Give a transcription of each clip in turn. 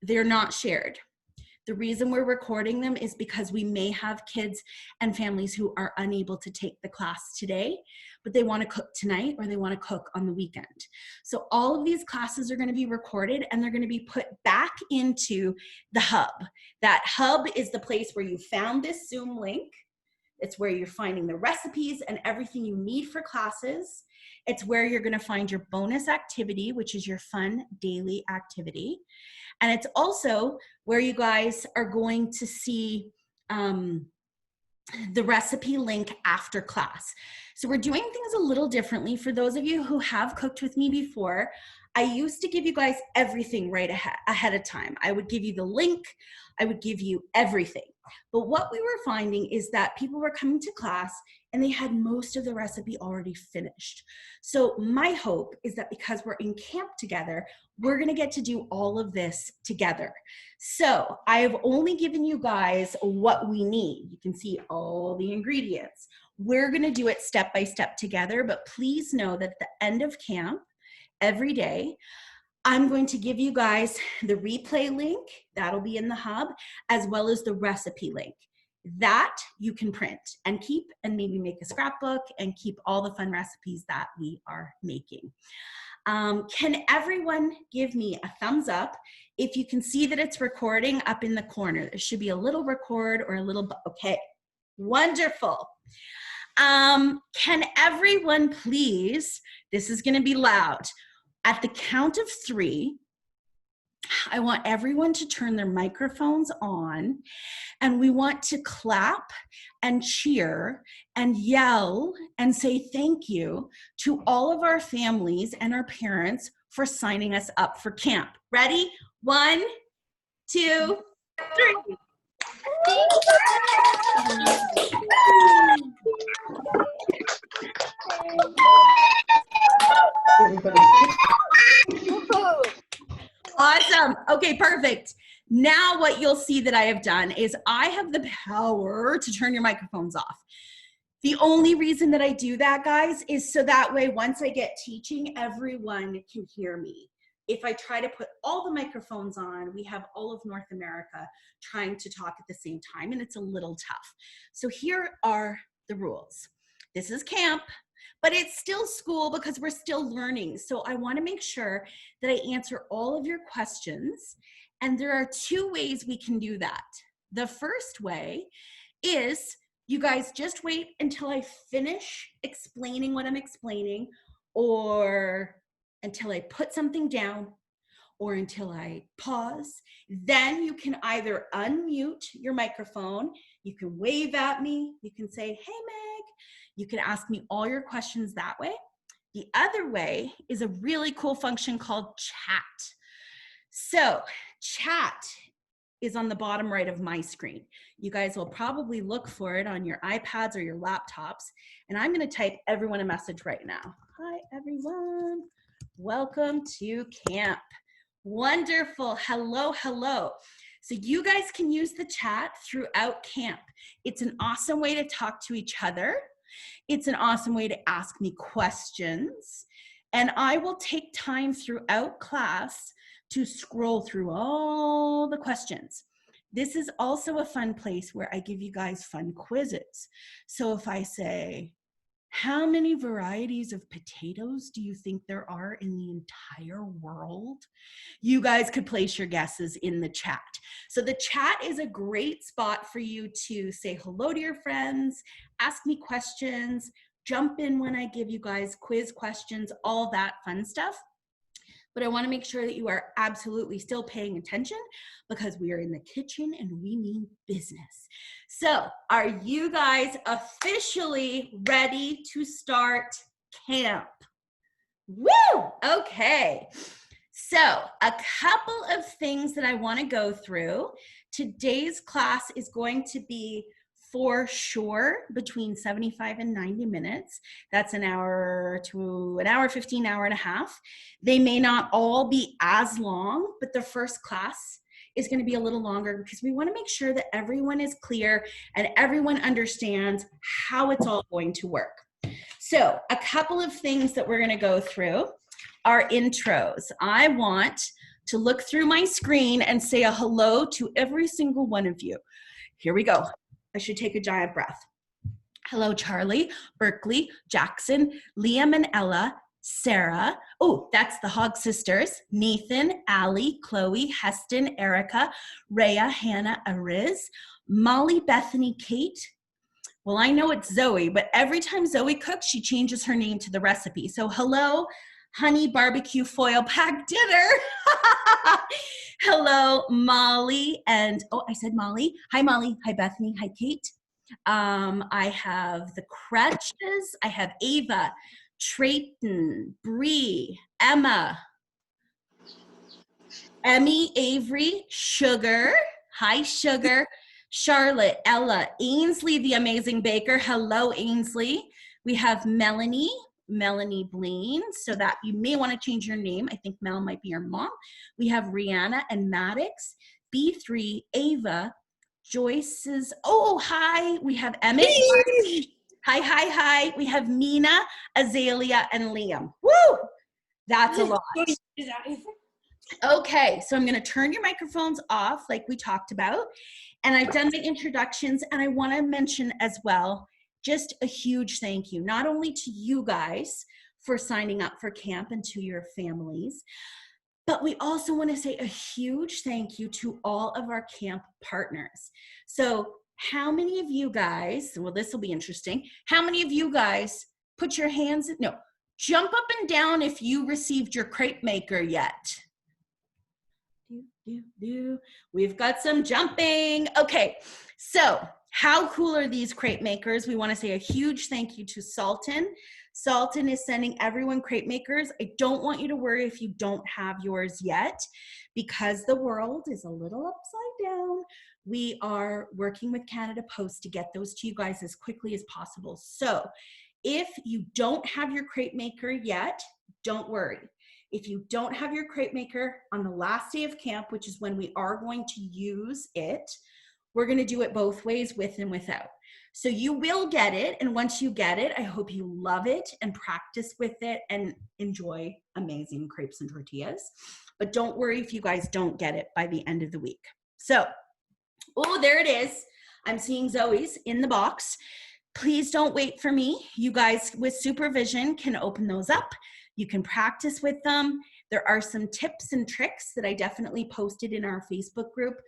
they're not shared. The reason we're recording them is because we may have kids and families who are unable to take the class today, but they want to cook tonight or they want to cook on the weekend. So all of these classes are going to be recorded and they're going to be put back into the hub. That hub is the place where you found this Zoom link. It's where you're finding the recipes and everything you need for classes. It's where you're going to find your bonus activity, which is your fun daily activity. And it's also where you guys are going to see the recipe link after class. So we're doing things a little differently. For those of you who have cooked with me before, I used to give you guys everything right ahead of time. I would give you the link, I would give you everything. But what we were finding is that people were coming to class and they had most of the recipe already finished. So my hope is that because we're in camp together, we're gonna get to do all of this together. So I have only given you guys what we need. You can see all the ingredients. We're gonna do it step by step together, but please know that at the end of camp, every day, I'm going to give you guys the replay link, that'll be in the hub, as well as the recipe link. That you can print and keep and maybe make a scrapbook and keep all the fun recipes that we are making. Can everyone give me a thumbs up if you can see that it's recording up in the corner? There should be a little record or a little, okay, wonderful. Can everyone please, this is gonna be loud, at the count of 3, I want everyone to turn their microphones on and we want to clap and cheer and yell and say thank you to all of our families and our parents for signing us up for camp. Ready? 1, 2, 3. Awesome. Okay, perfect. Now what you'll see that I have done is I have the power to turn your microphones off. The only reason that I do that, guys, is so that way once I get teaching, everyone can hear me. If I try to put all the microphones on, we have all of North America trying to talk at the same time, and it's a little tough. So here are the rules. This is camp, but it's still school because we're still learning. So I want to make sure that I answer all of your questions. And there are 2 ways we can do that. The first way is you guys just wait until I finish explaining what I'm explaining, or until I put something down, or until I pause. Then you can either unmute your microphone, you can wave at me, you can say, hey Meg, you can ask me all your questions that way. The other way is a really cool function called chat. So chat is on the bottom right of my screen. You guys will probably look for it on your iPads or your laptops. And I'm gonna type everyone a message right now. Hi everyone, welcome to camp. Wonderful, hello, hello. So you guys can use the chat throughout camp. It's an awesome way to talk to each other. It's an awesome way to ask me questions. And I will take time throughout class to scroll through all the questions. This is also a fun place where I give you guys fun quizzes. So if I say, how many varieties of potatoes do you think there are in the entire world? You guys could place your guesses in the chat. So the chat is a great spot for you to say hello to your friends, ask me questions, jump in when I give you guys quiz questions, all that fun stuff. But I want to make sure that you are absolutely still paying attention because we are in the kitchen and we mean business. So are you guys officially ready to start camp? Woo! Okay. So a couple of things that I want to go through. Today's class is going to be for sure between 75 and 90 minutes. That's an hour to an hour 15, hour and a half. They may not all be as long, but the first class is going to be a little longer because we want to make sure that everyone is clear and everyone understands how it's all going to work. So a couple of things that we're going to go through are intros. I want to look through my screen and say a hello to every single one of you. Here we go. I should take a giant breath. Hello, Charlie, Berkeley, Jackson, Liam and Ella, Sarah. Oh, that's the Hog sisters. Nathan, Allie, Chloe, Heston, Erica, Rhea, Hannah, Ariz, Molly, Bethany, Kate. Well, I know it's Zoe, but every time Zoe cooks, she changes her name to the recipe. So hello, honey barbecue foil pack dinner. Hello, Molly. And oh, I said Molly. Hi, Molly. Hi, Bethany. Hi, Kate. I have the Crutches. I have Ava, Trayton, Bree, Emma, Emmy, Avery, Sugar. Hi, Sugar. Charlotte, Ella, Ainsley, the amazing baker. Hello, Ainsley. We have Melanie Blaine, so that you may want to change your name. I think Mel might be your mom. We have Rihanna and Maddox, B3, Ava, Joyce's. Oh, hi. We have Emmett. Hi. We have Mina, Azalea, and Liam. Woo! That's a lot. Okay, so I'm going to turn your microphones off like we talked about. And I've done my introductions, and I want to mention as well, just a huge thank you, not only to you guys for signing up for camp and to your families, but we also want to say a huge thank you to all of our camp partners. So how many of you guys, well, this will be interesting. How many of you guys put your hands, no, jump up and down if you received your crepe maker yet. We've got some jumping. Okay, so how cool are these crepe makers? We want to say a huge thank you to Sultan. Sultan is sending everyone crepe makers. I don't want you to worry if you don't have yours yet, because the world is a little upside down. We are working with Canada Post to get those to you guys as quickly as possible. So if you don't have your crepe maker yet, don't worry. If you don't have your crepe maker on the last day of camp, which is when we are going to use it, we're going to do it both ways, with and without. So you will get it. And once you get it, I hope you love it and practice with it and enjoy amazing crepes and tortillas. But don't worry if you guys don't get it by the end of the week. So, oh, there it is. I'm seeing Zoe's in the box. Please don't wait for me. You guys with supervision can open those up. You can practice with them. There are some tips and tricks that I definitely posted in our Facebook group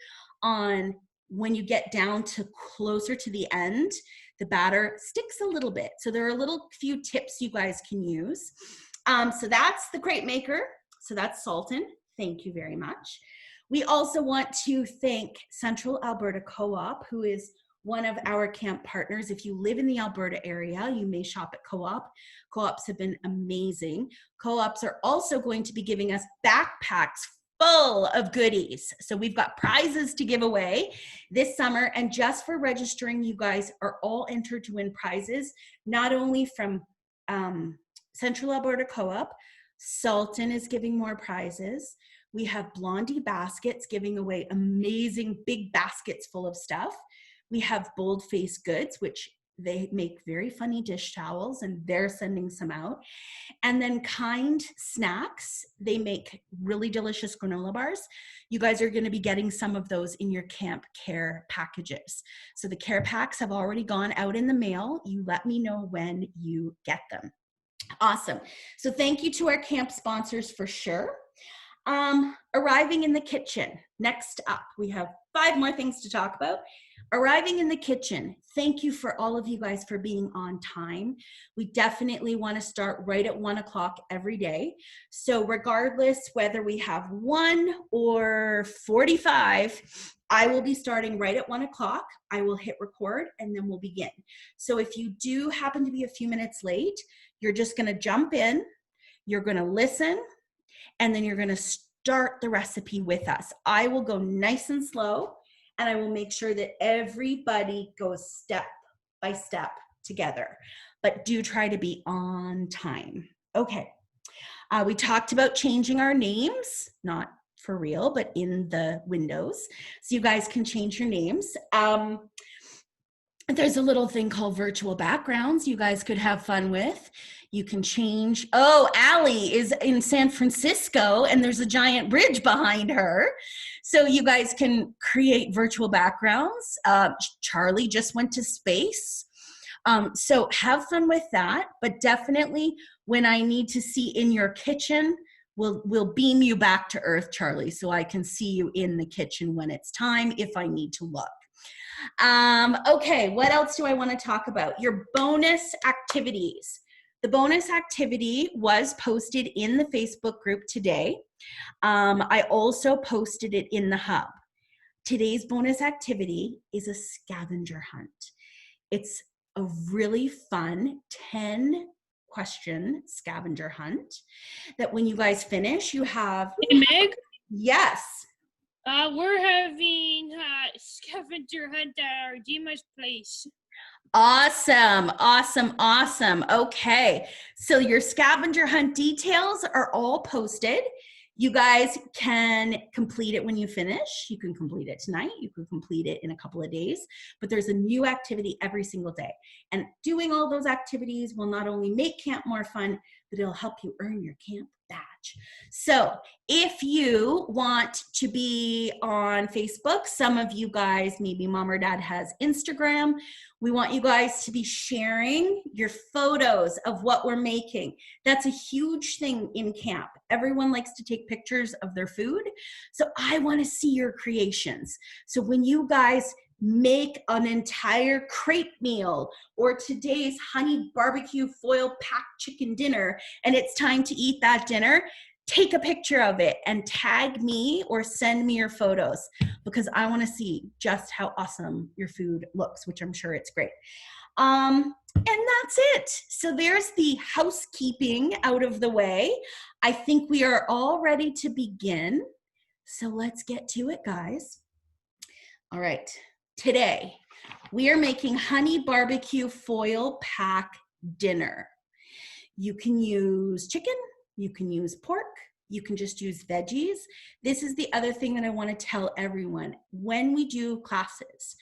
on when you get down to closer to the end, the batter sticks a little bit. So there are a little few tips you guys can use. So that's the crepe maker. So that's Sultan. Thank you very much. We also want to thank Central Alberta Co-op, who is one of our camp partners. If you live in the Alberta area, you may shop at Co-op. Co-ops have been amazing. Co-ops are also going to be giving us backpacks full of goodies. So we've got prizes to give away this summer, and just for registering, you guys are all entered to win prizes, not only from Central Alberta Co-op. Sultan is giving more prizes. We have Blondie Baskets giving away amazing big baskets full of stuff. We have Bold Face Goods, which they make very funny dish towels, and they're sending some out. And then Kind Snacks, they make really delicious granola bars. You guys are going to be getting some of those in your camp care packages. So the care packs have already gone out in the mail. You let me know when you get them. Awesome. So thank you to our camp sponsors for sure. Arriving in the kitchen. Next up, we have 5 more things to talk about. Arriving in the kitchen. Thank you for all of you guys for being on time. We definitely want to start right at 1 o'clock every day. So regardless whether we have 1 or 45, I will be starting right at 1 o'clock. I will hit record and then we'll begin. So if you do happen to be a few minutes late, you're just going to jump in, you're going to listen, and then you're going to start the recipe with us. I will go nice and slow, and I will make sure that everybody goes step by step together. But do try to be on time. Okay. We talked about changing our names, not for real, but in the windows. So you guys can change your names. There's a little thing called virtual backgrounds you guys could have fun with. You can change. Oh, Allie is in San Francisco and there's a giant bridge behind her. So you guys can create virtual backgrounds. Charlie just went to space. So have fun with that. But definitely when I need to see in your kitchen, we'll beam you back to Earth, Charlie, so I can see you in the kitchen when it's time if I need to look. Okay, what else do I want to talk about? Your bonus activities. The bonus activity was posted in the Facebook group today. I also posted it in the hub. Today's bonus activity is a scavenger hunt. It's a really fun 10-question scavenger hunt that when you guys finish, you have... Hey, Meg? Yes. We're having scavenger hunt at our Dima's place. Awesome, awesome, awesome. Okay, so your scavenger hunt details are all posted. You guys can complete it when you finish. You can complete it tonight. You can complete it in a couple of days, but there's a new activity every single day. And doing all those activities will not only make camp more fun, but it'll help you earn your camp badge. So if you want to be on Facebook, some of you guys, maybe mom or dad has Instagram, we want you guys to be sharing your photos of what we're making. That's a huge thing in camp. Everyone likes to take pictures of their food. So I want to see your creations. So when you guys make an entire crepe meal or today's honey barbecue foil packed chicken dinner and it's time to eat that dinner, take a picture of it and tag me or send me your photos because I want to see just how awesome your food looks, which I'm sure it's great. And that's it. So there's the housekeeping out of the way. I think we are all ready to begin. So let's get to it, guys. All right. Today, we are making honey barbecue foil pack dinner. You can use chicken, you can use pork, you can just use veggies. This is the other thing that I want to tell everyone. When we do classes,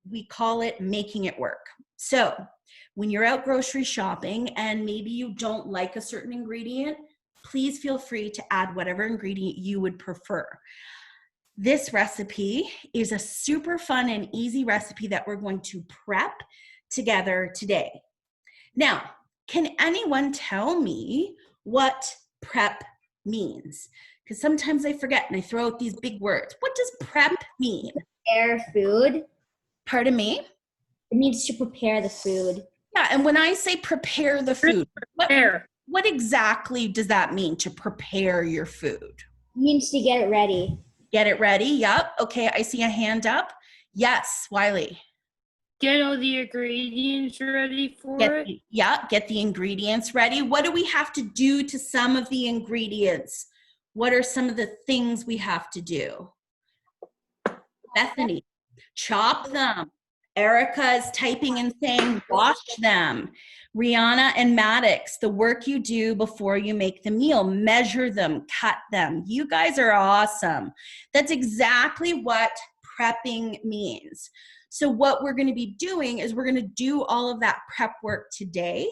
we call it making it work. So when you're out grocery shopping and maybe you don't like a certain ingredient, please feel free to add whatever ingredient you would prefer. This recipe is a super fun and easy recipe that we're going to prep together today. Now, can anyone tell me what prep means? Because sometimes I forget and I throw out these big words. What does prep mean? Prepare food. Pardon me? It means to prepare the food. Yeah, and when I say prepare the food, what exactly does that mean, to prepare your food? It means to get it ready. Get it ready, yep. Okay, I see a hand up. Yes, Wiley. Get all the ingredients ready for it. Get the ingredients ready. What do we have to do to some of the ingredients? What are some of the things we have to do? Bethany, chop them. Erica is typing and saying, wash them. Rihanna and Maddox, the work you do before you make the meal, measure them, cut them. You guys are awesome. That's exactly what prepping means. So what we're going to be doing is we're going to do all of that prep work today.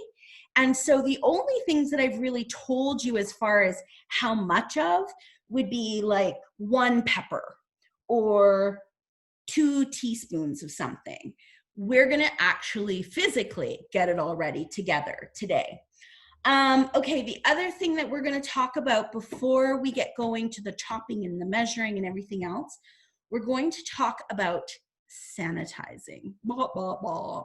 And so the only things that I've really told you as far as how much of would be like 1 pepper or 2 teaspoons of something. We're going to actually physically get it all ready together today. Okay, the other thing that we're going to talk about before we get going to the chopping and the measuring and everything else, we're going to talk about sanitizing. Blah, blah, blah.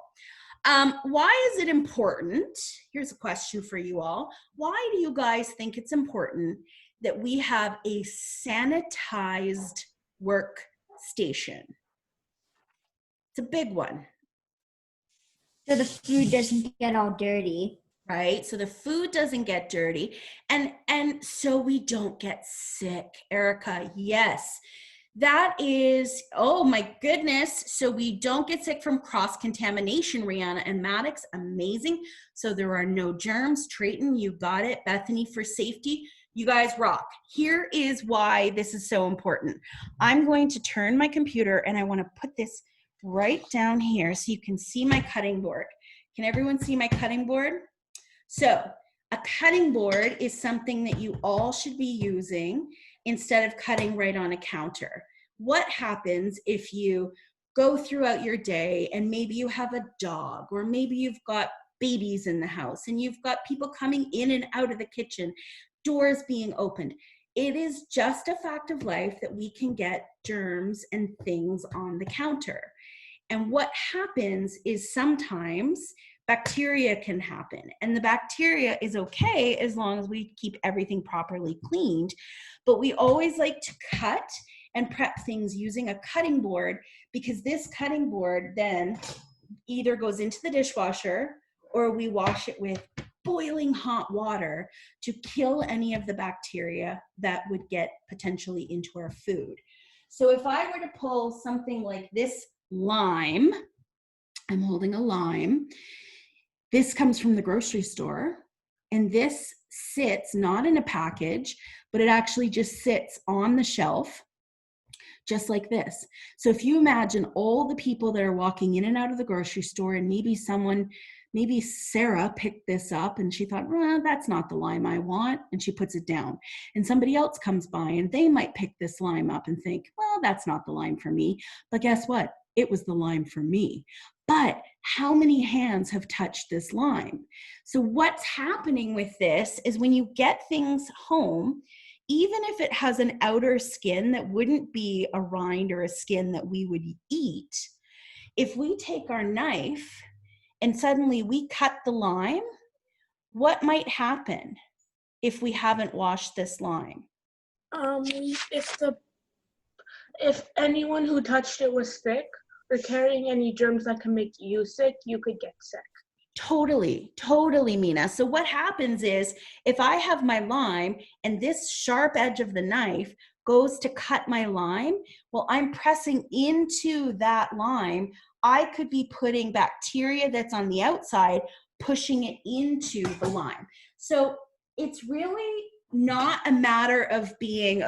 Why is it important? Here's a question for you all. Why do you guys think it's important that we have a sanitized workstation? It's a big one. So the food doesn't get all dirty. Right? So the food doesn't get dirty and so we don't get sick. Erica, yes. That is, oh my goodness. So we don't get sick from cross-contamination, Rihanna and Maddox, amazing. So there are no germs. Trayton, you got it. Bethany, for safety, you guys rock. Here is why this is so important. I'm going to turn my computer and I want to put this right down here so you can see my cutting board. Can everyone see my cutting board? So a cutting board is something that you all should be using instead of cutting right on a counter. What happens if you go throughout your day and maybe you have a dog, or maybe you've got babies in the house and you've got people coming in and out of the kitchen, doors being opened? It is just a fact of life that we can get germs and things on the counter. And what happens is sometimes bacteria can happen, and the bacteria is okay as long as we keep everything properly cleaned. But we always like to cut and prep things using a cutting board, because this cutting board then either goes into the dishwasher or we wash it with boiling hot water to kill any of the bacteria that would get potentially into our food. So if I were to pull something like this lime, I'm holding a lime. This comes from the grocery store, and this sits not in a package, but it actually just sits on the shelf, just like this. So if you imagine all the people that are walking in and out of the grocery store, and maybe Sarah picked this up and she thought, well, that's not the lime I want, and she puts it down. And somebody else comes by and they might pick this lime up and think, well, that's not the lime for me. But guess what? It was the lime for me. But how many hands have touched this lime? So what's happening with this is when you get things home, even if it has an outer skin that wouldn't be a rind or a skin that we would eat, if we take our knife and suddenly we cut the lime, what might happen if we haven't washed this lime? If anyone who touched it was sick or carrying any germs that can make you sick, you could get sick. Totally, Mina. So what happens is if I have my lime and this sharp edge of the knife goes to cut my lime, well, I'm pressing into that lime. I could be putting bacteria that's on the outside, pushing it into the lime. So it's really not a matter of being,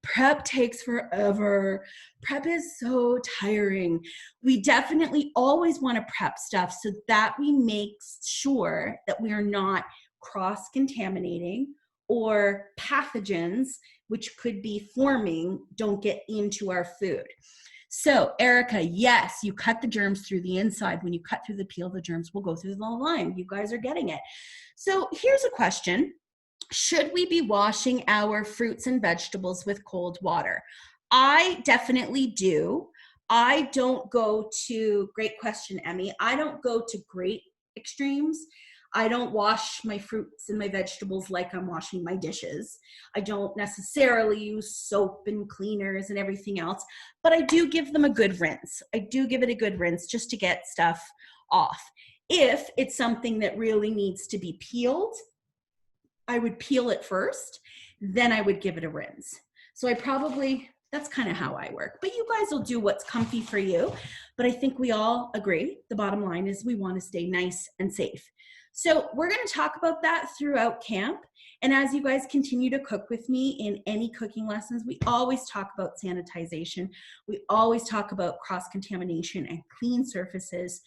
prep takes forever. Prep is so tiring. We definitely always want to prep stuff so that we make sure that we are not cross-contaminating, or pathogens, which could be forming, don't get into our food. So Erica, yes, you cut the germs through the inside. When you cut through the peel, the germs will go through the lime. You guys are getting it. So here's a question. Should we be washing our fruits and vegetables with cold water? I definitely do. I don't go to, great question, Emmy. I don't go to great extremes. I don't wash my fruits and my vegetables like I'm washing my dishes. I don't necessarily use soap and cleaners and everything else, but I do give them a good rinse. I do give it a good rinse just to get stuff off. If it's something that really needs to be peeled, I would peel it first, then I would give it a rinse. So that's kind of how I work. But you guys will do what's comfy for you. But I think we all agree, the bottom line is we want to stay nice and safe. So we're going to talk about that throughout camp. And as you guys continue to cook with me in any cooking lessons, we always talk about sanitization. We always talk about cross-contamination and clean surfaces.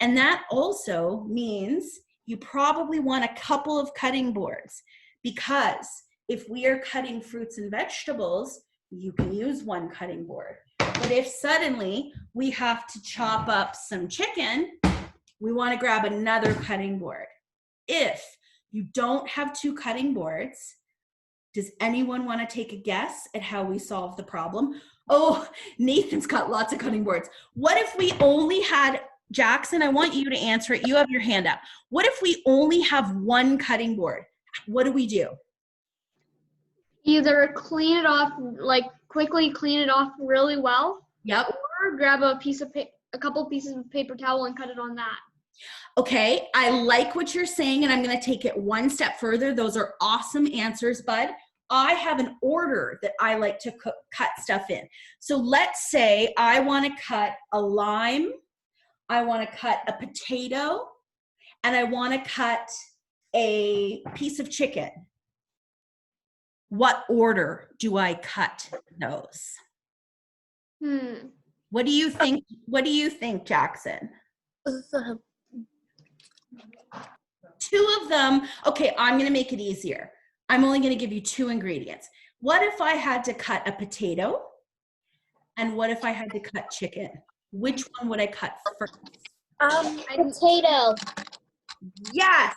And that also means you probably want a couple of cutting boards, because if we are cutting fruits and vegetables, you can use one cutting board. But if suddenly we have to chop up some chicken, we want to grab another cutting board. If you don't have two cutting boards, does anyone want to take a guess at how we solve the problem? Oh, Nathan's got lots of cutting boards. What if we only had, Jackson, I want you to answer it. You have your hand up. What if we only have one cutting board? What do we do? Either clean it off, like quickly clean it off really well. Yep. Or grab a couple pieces of paper towel and cut it on that. Okay, I like what you're saying, and I'm going to take it one step further. Those are awesome answers, bud. I have an order that I like to cut stuff in. So let's say I want to cut a lime, I want to cut a potato, and I want to cut a piece of chicken. What order do I cut those? What do you think? What do you think, Jackson? Two of them. Okay, I'm going to make it easier. I'm only going to give you 2 ingredients. What if I had to cut a potato? And what if I had to cut chicken? Which one would I cut first? Potato. Yes.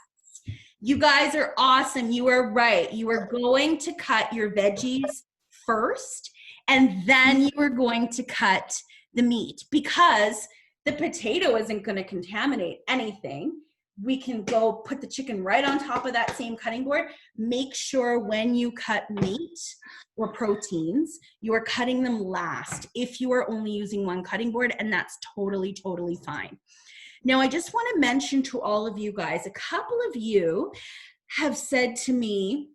You guys are awesome. You are right. You are going to cut your veggies first, and then you are going to cut the meat, because the potato isn't going to contaminate anything. We can go put the chicken right on top of that same cutting board. Make sure when you cut meat or proteins, you are cutting them last if you are only using one cutting board, and that's totally, totally fine. Now, I just want to mention to all of you guys, a couple of you have said to me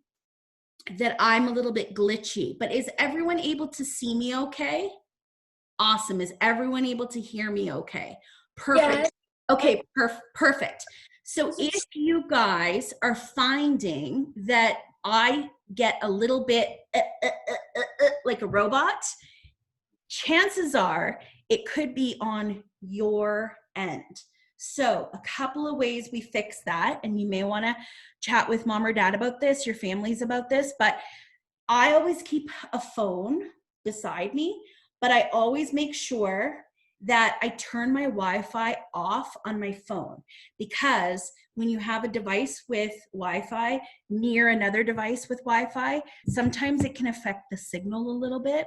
that I'm a little bit glitchy, but is everyone able to see me okay? Awesome. Is everyone able to hear me okay? Perfect. Yes. Okay, perfect. So if you guys are finding that I get a little bit like a robot, chances are it could be on your end. So a couple of ways we fix that, and you may want to chat with mom or dad about this, your families about this, but I always keep a phone beside me, but I always make sure that I turn my Wi-Fi off on my phone, because when you have a device with Wi-Fi near another device with Wi-Fi, sometimes it can affect the signal a little bit.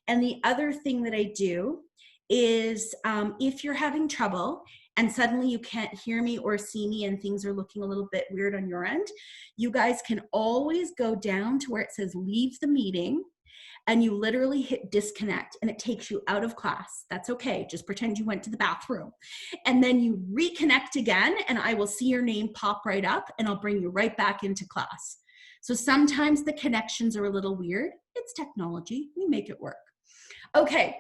And the other thing that I do is if you're having trouble and suddenly you can't hear me or see me and things are looking a little bit weird on your end, you guys can always go down to where it says leave the meeting, and you literally hit disconnect, and it takes you out of class. That's okay. Just pretend you went to the bathroom. And then you reconnect again, and I will see your name pop right up, and I'll bring you right back into class. So sometimes the connections are a little weird. It's technology. We make it work. Okay,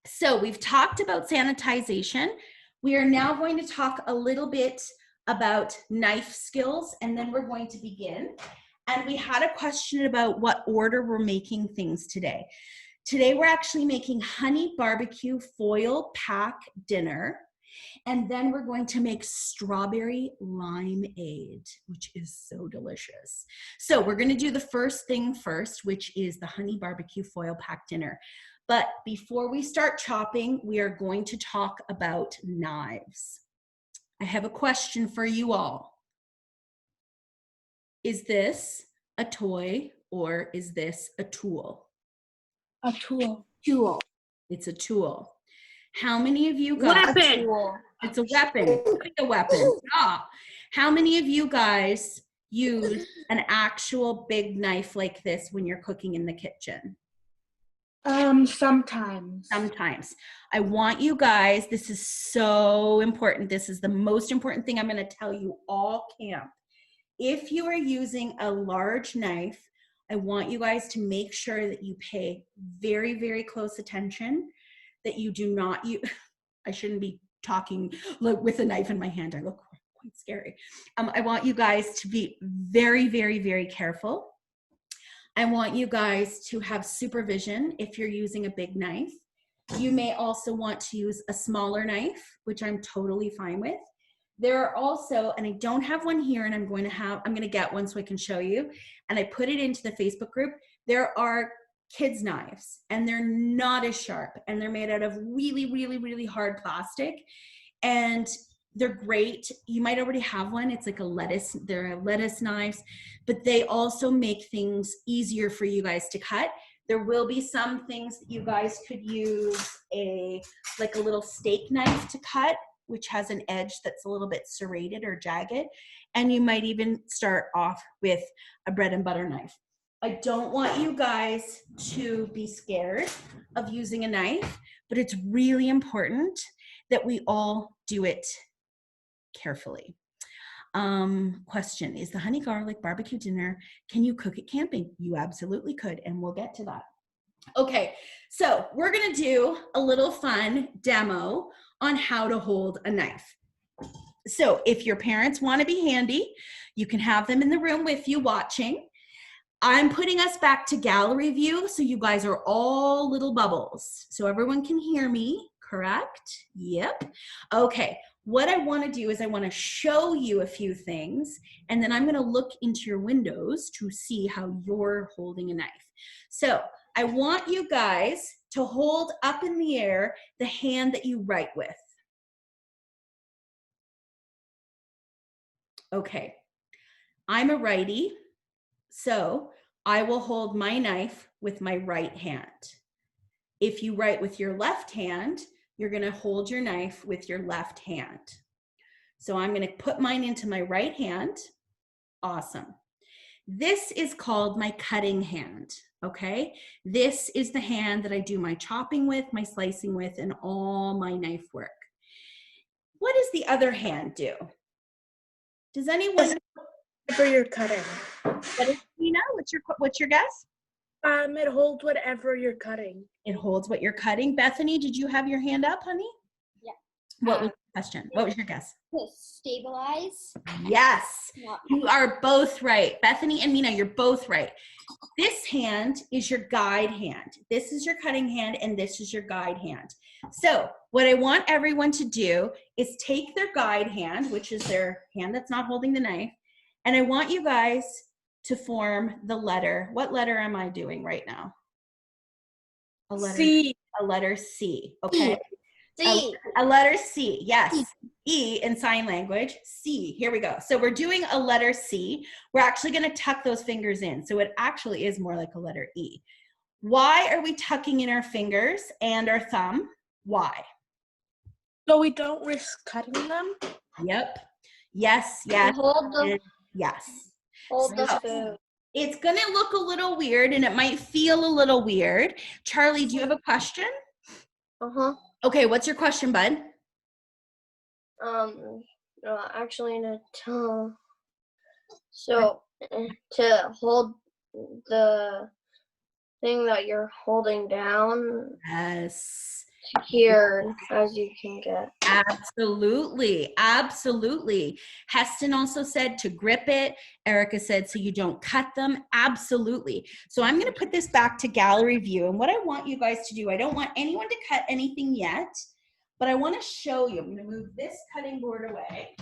so we've talked about sanitization. We are now going to talk a little bit about knife skills, and then we're going to begin. And we had a question about what order we're making things today. Today we're actually making honey barbecue foil pack dinner, and then we're going to make strawberry limeade, which is so delicious. So we're going to do the first thing first, which is the honey barbecue foil pack dinner. But before we start chopping, we are going to talk about knives. I have a question for you all. Is this a toy or is this a tool? A tool. Tool. It's a tool. How many of you guys? Weapon. It's a weapon. It's a weapon. Ah. How many of you guys use an actual big knife like this when you're cooking in the kitchen? Sometimes. Sometimes. I want you guys, this is so important. This is the most important thing I'm going to tell you all camp. If you are using a large knife, I want you guys to make sure that you pay very, very close attention, that you do not use, I shouldn't be talking with a knife in my hand. I look quite scary. I want you guys to be very, very, very careful. I want you guys to have supervision if you're using a big knife. You may also want to use a smaller knife, which I'm totally fine with. There are also, and I don't have one here, and I'm going to get one so I can show you, and I put it into the Facebook group. There are kids' knives, and they're not as sharp, and they're made out of really, really, really hard plastic, and they're great. You might already have one. It's like they're lettuce knives, but they also make things easier for you guys to cut. There will be some things that you guys could use like a little steak knife to cut, which has an edge that's a little bit serrated or jagged. And you might even start off with a bread and butter knife. I don't want you guys to be scared of using a knife, but it's really important that we all do it carefully. Question, is the honey garlic barbecue dinner, can you cook it camping? You absolutely could, and we'll get to that. Okay, so we're gonna do a little fun demo on how to hold a knife. So if your parents want to be handy, you can have them in the room with you watching. I'm putting us back to gallery view, so you guys are all little bubbles. So everyone can hear me, correct? Yep. Okay, what I want to do is I want to show you a few things, and then I'm going to look into your windows to see how you're holding a knife. So I want you guys to hold up in the air the hand that you write with. Okay, I'm a righty, so I will hold my knife with my right hand. If you write with your left hand, you're going to hold your knife with your left hand. So I'm going to put mine into my right hand. Awesome. This is called my cutting hand, okay? This is the hand that I do my chopping with, my slicing with, and all my knife work. What does the other hand do? Does anyone For your cutting. what is, Tina? What's your guess? It holds whatever you're cutting. It holds what you're cutting. Bethany, did you have your hand up, honey? Yeah. What was your question? What was your guess? To stabilize. Yes, Not- you are both right. Bethany and Mina, you're both right. This hand is your guide hand. This is your cutting hand, and this is your guide hand. So what I want everyone to do is take their guide hand, which is their hand that's not holding the knife, and I want you guys to form the letter. What letter am I doing right now? A letter C. A letter C, okay? C. A letter C, yes. E in sign language, C, here we go. So we're doing a letter C. We're actually gonna tuck those fingers in. So it actually is more like a letter E. Why are we tucking in our fingers and our thumb? Why? So we don't risk cutting them? Yep, yes, And yes, hold the and yes. hold So- the food. It's gonna look a little weird and it might feel a little weird. Charlie, do you have a question? Uh-huh. Okay, what's your question, bud? Actually, so to hold the thing that you're holding down Yes. here as you can get. Absolutely, absolutely. Heston also said to grip it. Erica said so you don't cut them. Absolutely. So I'm going to put this back to gallery view. And what I want you guys to do, I don't want anyone to cut anything yet, but I want to show you. I'm going to move this cutting board away.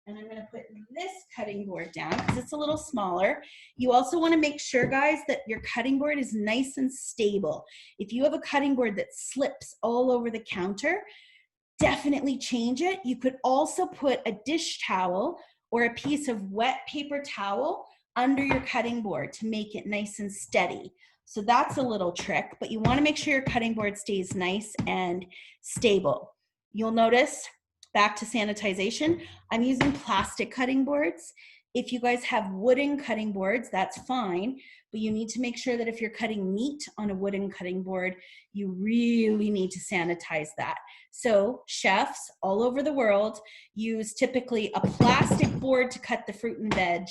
And I'm going to put this cutting board down because it's a little smaller. You also want to make sure, guys, that your cutting board is nice and stable. If you have a cutting board that slips all over the counter, definitely change it. You could also put a dish towel or a piece of wet paper towel under your cutting board to make it nice and steady. So that's a little trick, but you want to make sure your cutting board stays nice and stable. You'll notice, back to sanitization, I'm using plastic cutting boards. If you guys have wooden cutting boards, that's fine, but you need to make sure that if you're cutting meat on a wooden cutting board, you really need to sanitize that. So chefs all over the world use typically a plastic board to cut the fruit and veg,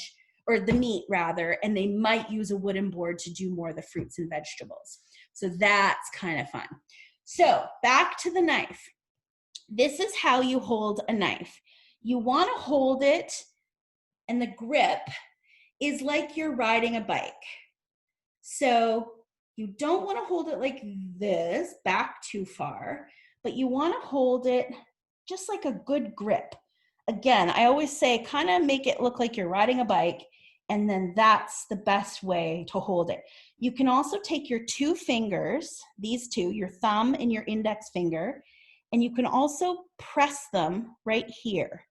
or the meat rather, and they might use a wooden board to do more of the fruits and vegetables. So that's kind of fun. So back to the knife. This is how you hold a knife. You want to hold it, and the grip is like you're riding a bike. So you don't want to hold it like this, back too far, but you want to hold it just like a good grip. Again, I always say kind of make it look like you're riding a bike, and then that's the best way to hold it. You can also take your two fingers, these two, your thumb and your index finger, and you can also press them right here,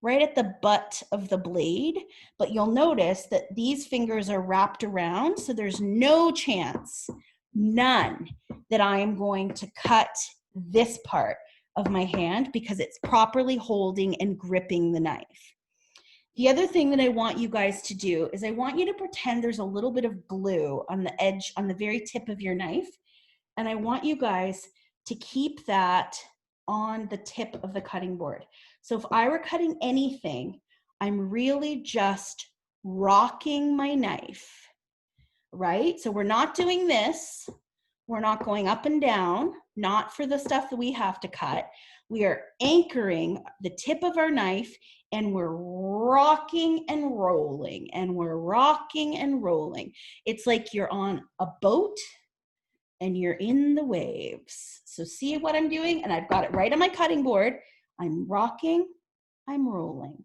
right at the butt of the blade, but you'll notice that these fingers are wrapped around, so there's no chance, none, that I am going to cut this part of my hand because it's properly holding and gripping the knife. The other thing that I want you guys to do is I want you to pretend there's a little bit of glue on the edge, on the very tip of your knife, and I want you guys to keep that on the tip of the cutting board. So if I were cutting anything, I'm really just rocking my knife, right? So we're not doing this, We're not going up and down, not for the stuff that we have to cut. We are anchoring the tip of our knife and we're rocking and rolling and we're rocking and rolling. It's like you're on a boat and you're in the waves. So see what I'm doing? And I've got it right on my cutting board. I'm rocking, I'm rolling.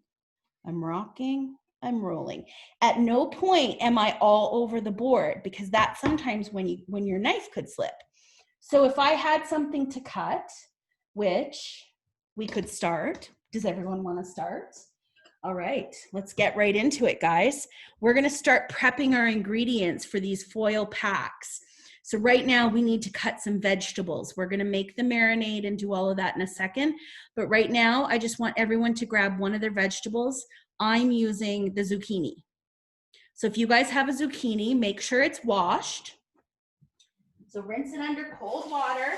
I'm rocking, I'm rolling. At no point am I all over the board because that's sometimes when your knife could slip. So if I had something to cut, which we could start. Does everyone want to start? All right, let's get right into it, guys. We're going to start prepping our ingredients for these foil packs. So right now we need to cut some vegetables. We're going to make the marinade and do all of that in a second. But right now, I just want everyone to grab one of their vegetables. I'm using the zucchini. So if you guys have a zucchini, make sure it's washed. So rinse it under cold water.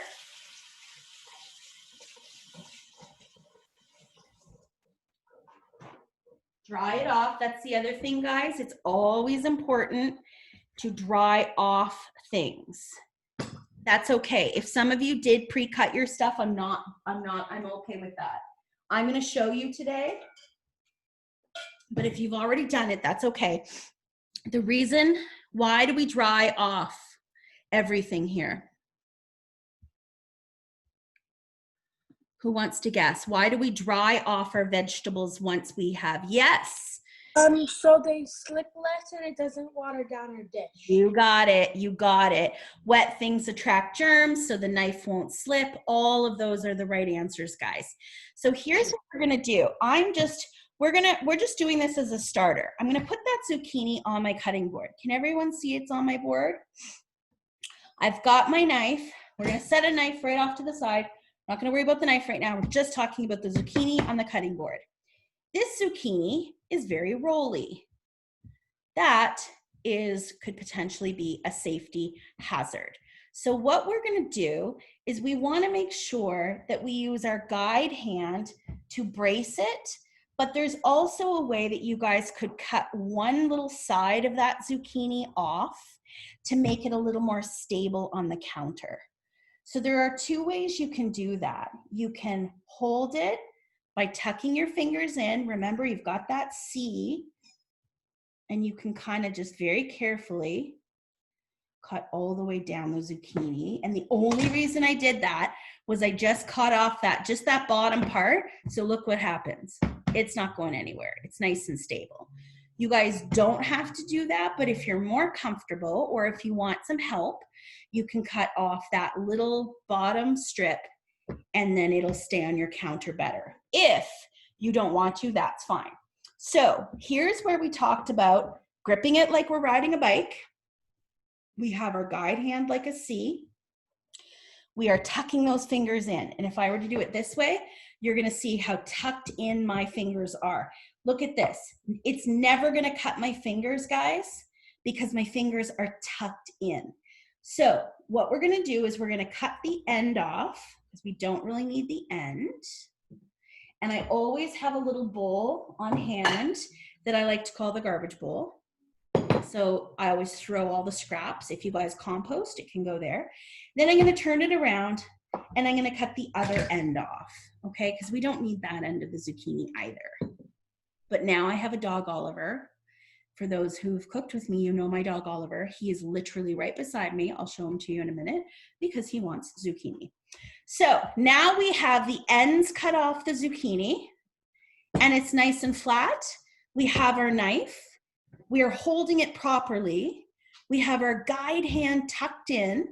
Dry it off. That's the other thing, guys. It's always important to dry off things. That's okay. If some of you did pre-cut your stuff, I'm okay with that. I'm going to show you today, but if you've already done it, that's okay. The reason, why do we dry off everything here? Who wants to guess? Why do we dry off our vegetables once we have? Yes. So they slip less and it doesn't water down our dish. You got it. You got it. Wet things attract germs, so the knife won't slip. All of those are the right answers, guys. So here's what we're gonna do. We're just doing this as a starter. I'm gonna put that zucchini on my cutting board. Can everyone see it's on my board? I've got my knife. We're gonna set a knife right off to the side. Not gonna worry about the knife right now. We're just talking about the zucchini on the cutting board. This zucchini is very rolly. That could potentially be a safety hazard. So what we're gonna do is we wanna make sure that we use our guide hand to brace it, but there's also a way that you guys could cut one little side of that zucchini off to make it a little more stable on the counter. So there are two ways you can do that. You can hold it by tucking your fingers in. Remember, you've got that C, and you can kind of just very carefully cut all the way down the zucchini. And the only reason I did that was I just cut off just that bottom part. So look what happens. It's not going anywhere. It's nice and stable. You guys don't have to do that, but if you're more comfortable or if you want some help, you can cut off that little bottom strip and then it'll stay on your counter better. If you don't want to, that's fine. So here's where we talked about gripping it like we're riding a bike. We have our guide hand like a C. We are tucking those fingers in. And if I were to do it this way, you're gonna see how tucked in my fingers are. Look at this. It's never gonna cut my fingers, guys, because my fingers are tucked in. So what we're gonna do is we're gonna cut the end off because we don't really need the end. And I always have a little bowl on hand that I like to call the garbage bowl. So I always throw all the scraps. If you guys compost, it can go there. Then I'm gonna turn it around and I'm gonna cut the other end off, okay? Because we don't need that end of the zucchini either. But now I have a dog Oliver. For those who've cooked with me, you know my dog Oliver. He is literally right beside me. I'll show him to you in a minute because he wants zucchini. So now we have the ends cut off the zucchini and it's nice and flat. We have our knife. We are holding it properly. We have our guide hand tucked in.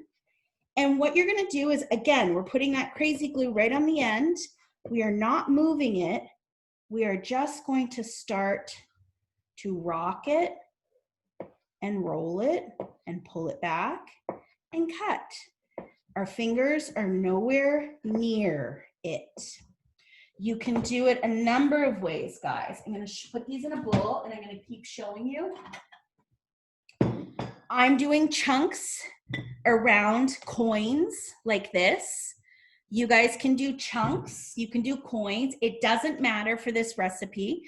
And what you're gonna do is, again, we're putting that crazy glue right on the end. We are not moving it. We are just going to start to rock it and roll it and pull it back and cut. Our fingers are nowhere near it. You can do it a number of ways, guys. I'm gonna put these in a bowl and I'm gonna keep showing you. I'm doing chunks around coins like this. You guys can do chunks, you can do coins. It doesn't matter for this recipe.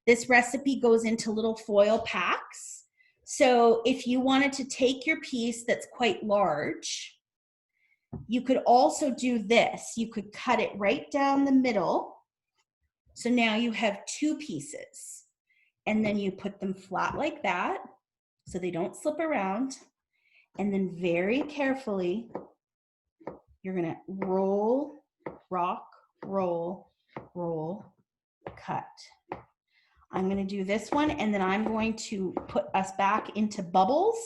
This recipe goes into little foil packs. So if you wanted to take your piece that's quite large you could also do this. You could cut it right down the middle. So now you have 2 pieces. And then you put them flat like that so they don't slip around. And then very carefully, you're gonna roll, rock, roll, roll, cut. I'm gonna do this one, and then I'm going to put us back into bubbles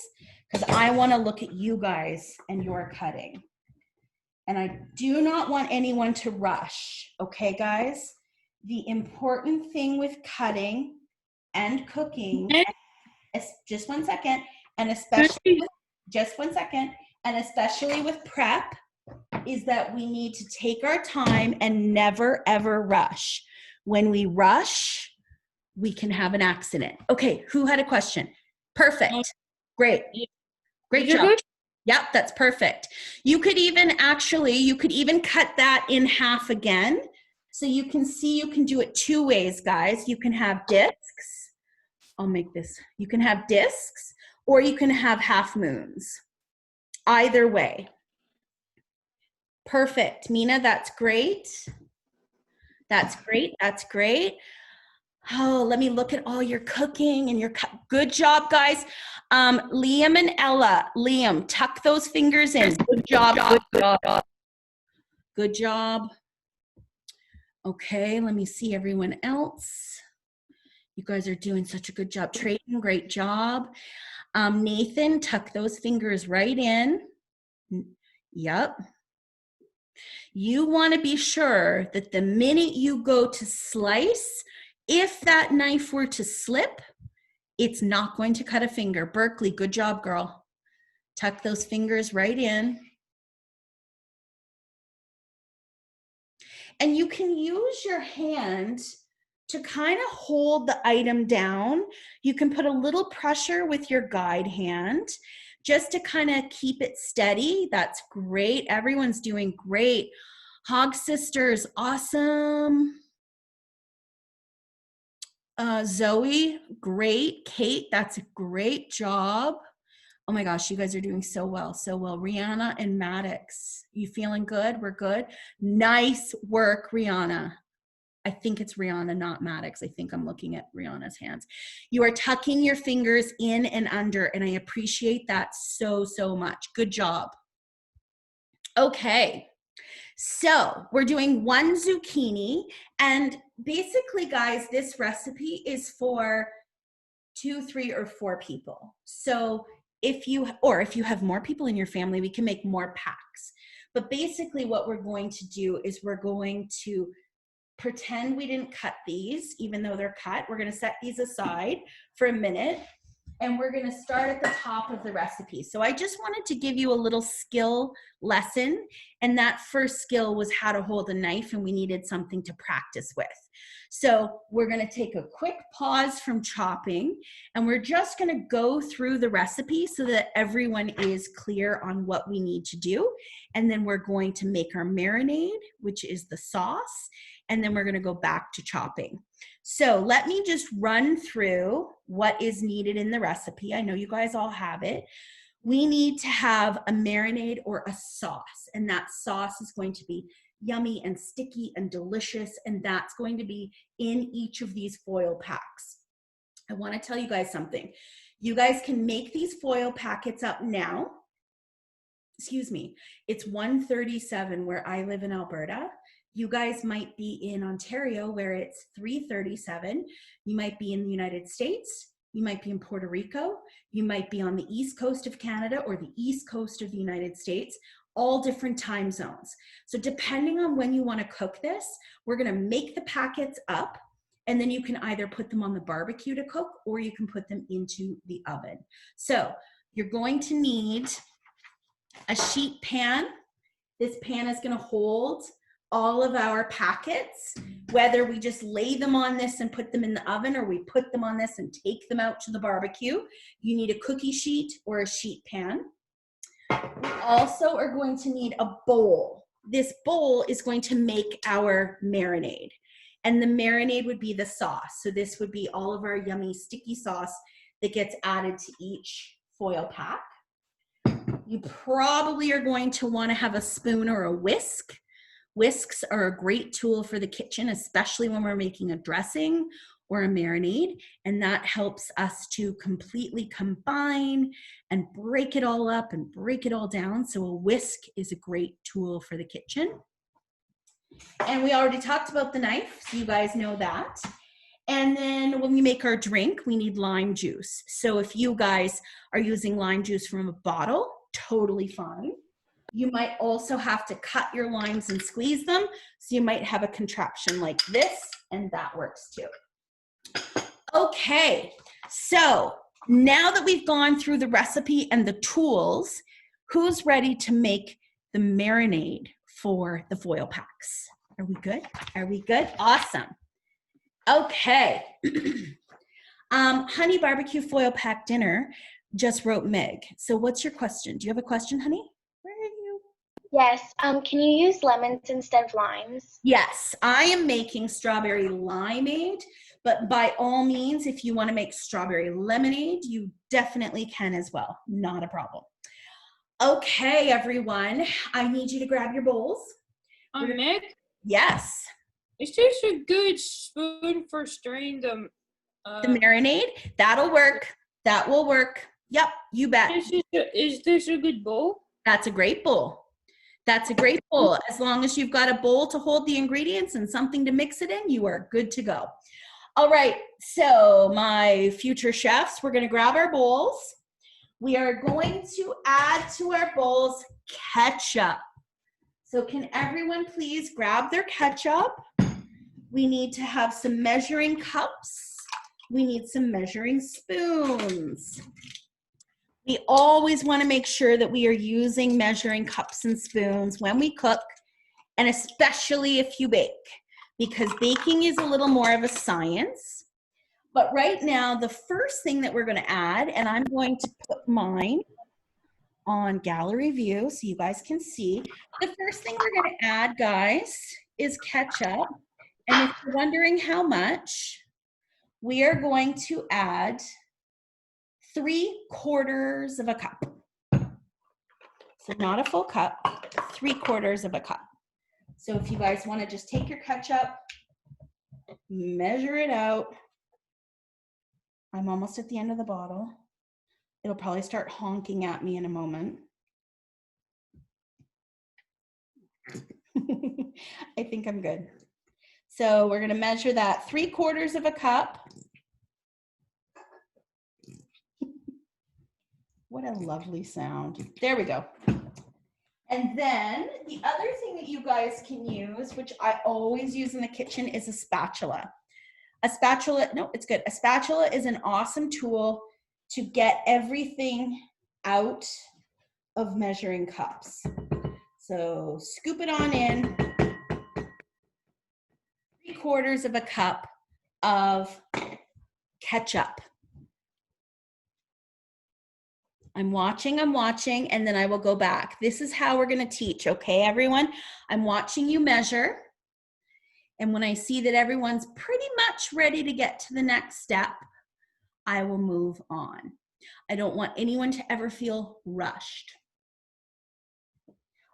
because I wanna look at you guys and your cutting. And I do not want anyone to rush, okay, guys? The important thing with cutting and cooking, just 1 second, and especially, just 1 second, and especially with prep, is that we need to take our time and never, ever rush. When we rush, we can have an accident. Okay, who had a question? Perfect. Great. Great job. Yep, that's perfect. You could even cut that in half again. So you can see you can do it 2 ways, guys. You can have discs. I'll make this. You can have discs or you can have half moons. Either way. Perfect. Mina, that's great. That's great. That's great. Oh, let me look at all your cooking and your good job, guys. Liam and Ella. Liam, tuck those fingers in. Good job. Good job. Good job. Okay, let me see everyone else. You guys are doing such a good job. Trayden, great job. Nathan, tuck those fingers right in. Yep. You want to be sure that the minute you go to slice, if that knife were to slip, it's not going to cut a finger. Berkeley, good job, girl. Tuck those fingers right in. And you can use your hand to kind of hold the item down. You can put a little pressure with your guide hand just to kind of keep it steady. That's great. Everyone's doing great. Hog Sisters, awesome. Zoe, great. Kate, that's a great job. Oh my gosh, you guys are doing so well, so well. Rihanna and Maddox, you feeling good? We're good. Nice work, Rihanna. I think it's Rihanna, not Maddox. I think I'm looking at Rihanna's hands. You are tucking your fingers in and under, and I appreciate that so, so much. Good job. Okay, so we're doing 1 zucchini, and basically, guys, this recipe is for 2, 3, or 4 people. So if you have more people in your family, we can make more packs. But basically what we're going to do is we're going to pretend we didn't cut these, even though they're cut. We're gonna set these aside for a minute, and we're gonna start at the top of the recipe. So I just wanted to give you a little skill lesson, and that first skill was how to hold a knife, and we needed something to practice with. So we're gonna take a quick pause from chopping, and we're just gonna go through the recipe so that everyone is clear on what we need to do. And then we're going to make our marinade, which is the sauce, and then we're gonna go back to chopping. So let me just run through what is needed in the recipe. I know you guys all have it. We need to have a marinade or a sauce, and that sauce is going to be yummy and sticky and delicious, and that's going to be in each of these foil packs. I want to tell you guys something. You guys can make these foil packets up now. Excuse me. It's 1:37 where I live in Alberta. You guys might be in Ontario where it's 3:37. You might be in the United States. You might be in Puerto Rico. You might be on the East Coast of Canada or the East Coast of the United States, all different time zones. So depending on when you want to cook this, we're going to make the packets up, and then you can either put them on the barbecue to cook or you can put them into the oven. So you're going to need a sheet pan. This pan is going to hold all of our packets, whether we just lay them on this and put them in the oven or we put them on this and take them out to the barbecue. You need a cookie sheet or a sheet pan. We also are going to need a bowl. This bowl is going to make our marinade, and the marinade would be the sauce. So this would be all of our yummy sticky sauce that gets added to each foil pack. You probably are going to want to have a spoon or a whisk. Whisks are a great tool for the kitchen, especially when we're making a dressing or a marinade, and that helps us to completely combine and break it all up and break it all down. So a whisk is a great tool for the kitchen. And we already talked about the knife, so you guys know that. And then when we make our drink, we need lime juice. So if you guys are using lime juice from a bottle, totally fine. You might also have to cut your limes and squeeze them. So you might have a contraption like this, and that works too. Okay, so now that we've gone through the recipe and the tools, who's ready to make the marinade for the foil packs? Are we good? Are we good? Awesome. Okay. Honey barbecue foil pack dinner, just wrote Meg. So what's your question? Do you have a question, honey? Where are you? Yes. Can you use lemons instead of limes? Yes, I am making strawberry limeade, but by all means, if you want to make strawberry lemonade, you definitely can as well. Not a problem. Okay, everyone, I need you to grab your bowls. Meg, Yes. is this a good spoon for stirring them? The marinade, that'll work. That will work. Yep, you bet. Is this a good bowl? That's a great bowl. That's a great bowl. As long as you've got a bowl to hold the ingredients and something to mix it in, you are good to go. All right, so my future chefs, we're gonna grab our bowls. We are going to add to our bowls ketchup. So can everyone please grab their ketchup? We need to have some measuring cups. We need some measuring spoons. We always want to make sure that we are using measuring cups and spoons when we cook, and especially if you bake, because baking is a little more of a science. But right now, the first thing that we're going to add, and I'm going to put mine on gallery view so you guys can see. The first thing we're going to add, guys, is ketchup. And if you're wondering how much, we are going to add 3/4 of a cup. So not a full cup, 3/4 of a cup. So if you guys want to just take your ketchup, measure it out. I'm almost at the end of the bottle. It'll probably start honking at me in a moment. I think I'm good. So we're going to measure that 3/4 of a cup. What a lovely sound. There we go. And then the other thing that you guys can use, which I always use in the kitchen, is a spatula. A spatula, no, it's good. A spatula is an awesome tool to get everything out of measuring cups. So scoop it on in. 3/4 of a cup of ketchup. I'm watching, and then I will go back. This is how we're going to teach, okay, everyone? I'm watching you measure, and when I see that everyone's pretty much ready to get to the next step, I will move on. I don't want anyone to ever feel rushed.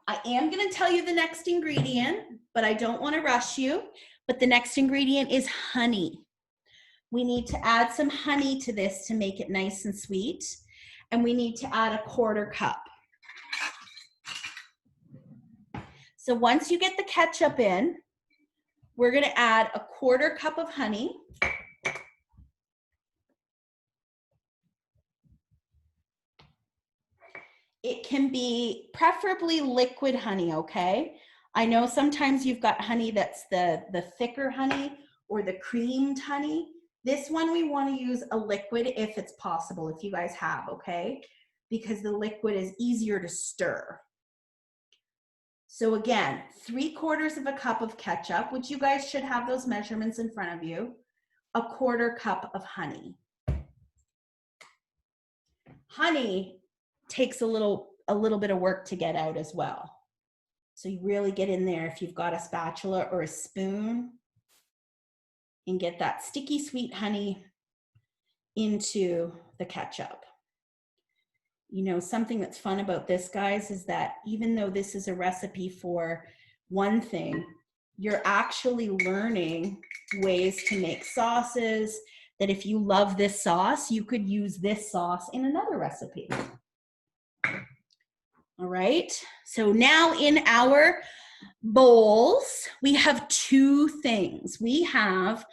I am going to tell you the next ingredient, but I don't want to rush you. But the next ingredient is honey. We need to add some honey to this to make it nice and sweet. And we need to add 1/4 cup. So once you get the ketchup in, we're going to add 1/4 cup of honey. It can be preferably liquid honey, okay? I know sometimes you've got honey that's the thicker honey or the creamed honey. This one we want to use a liquid if it's possible, if you guys have, okay? Because the liquid is easier to stir. So again, 3/4 of a cup of ketchup, which you guys should have those measurements in front of you, 1/4 cup of honey. Honey takes a little bit of work to get out as well. So you really get in there if you've got a spatula or a spoon and get that sticky sweet honey into the ketchup. You know, something that's fun about this, guys, is that even though this is a recipe for one thing, you're actually learning ways to make sauces that if you love this sauce, you could use this sauce in another recipe. All right, so now in our bowls, we have two things. We have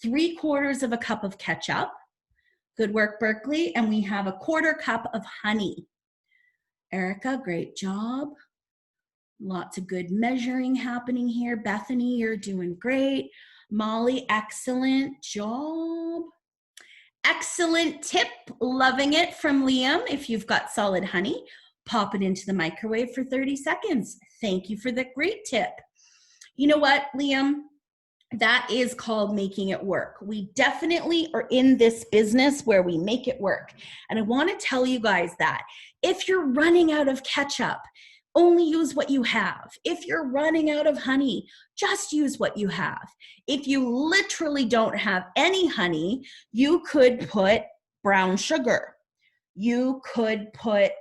3/4 of a cup of ketchup. Good work, Berkeley. And we have a 1/4 cup of honey. Erica, great job. Lots of good measuring happening here. Bethany, you're doing great. Molly, excellent job. Excellent tip. Loving it from Liam. If you've got solid honey, pop it into the microwave for 30 seconds. Thank you for the great tip. You know what, Liam? That is called making it work. We definitely are in this business where we make it work. And I want to tell you guys that if you're running out of ketchup, only use what you have. If you're running out of honey, just use what you have. If you literally don't have any honey, you could put brown sugar. You could put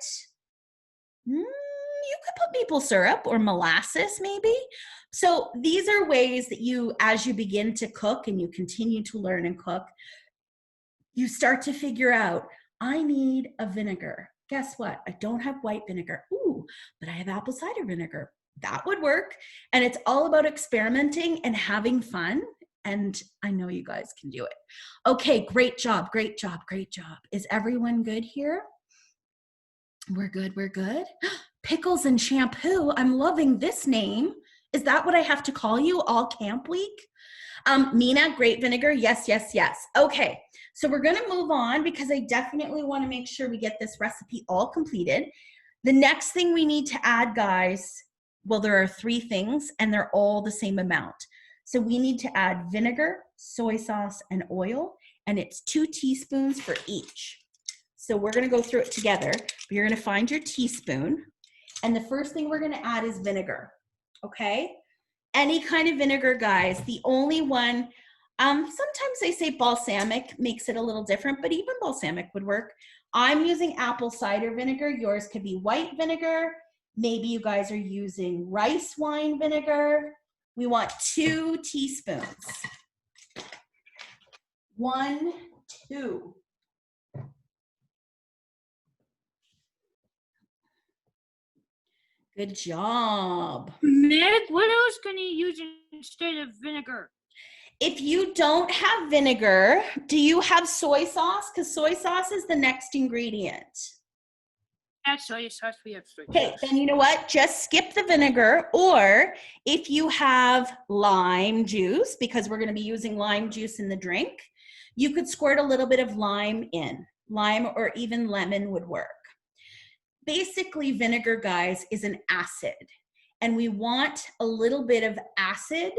maple syrup or molasses maybe. So these are ways that you, as you begin to cook and you continue to learn and cook, you start to figure out, I need a vinegar. Guess what? I don't have white vinegar. Ooh, but I have apple cider vinegar. That would work. And it's all about experimenting and having fun. And I know you guys can do it. Okay, great job, great job, great job. Is everyone good here? We're good, we're good. Pickles and shampoo. I'm loving this name. Is that what I have to call you all camp week? Mina, great vinegar. Yes, yes, yes. Okay, so we're gonna move on because I definitely wanna make sure we get this recipe all completed. The next thing we need to add, guys, well, there are 3 things and they're all the same amount. So we need to add vinegar, soy sauce, and oil, and it's 2 teaspoons for each. So we're gonna go through it together. You're gonna find your teaspoon. And the first thing we're gonna add is vinegar, okay? Any kind of vinegar, guys. The only one, sometimes they say balsamic makes it a little different, but even balsamic would work. I'm using apple cider vinegar. Yours could be white vinegar. Maybe you guys are using rice wine vinegar. We want 2 teaspoons. 1, 2. Good job. Meg, what else can you use instead of vinegar? If you don't have vinegar, do you have soy sauce? Because soy sauce is the next ingredient. That's soy sauce. We have soy Okay, sauce. then you know what? Just skip the vinegar. Or if you have lime juice, because we're going to be using lime juice in the drink, you could squirt a little bit of lime in. Lime or even lemon would work. Basically, vinegar, guys, is an acid. And we want a little bit of acid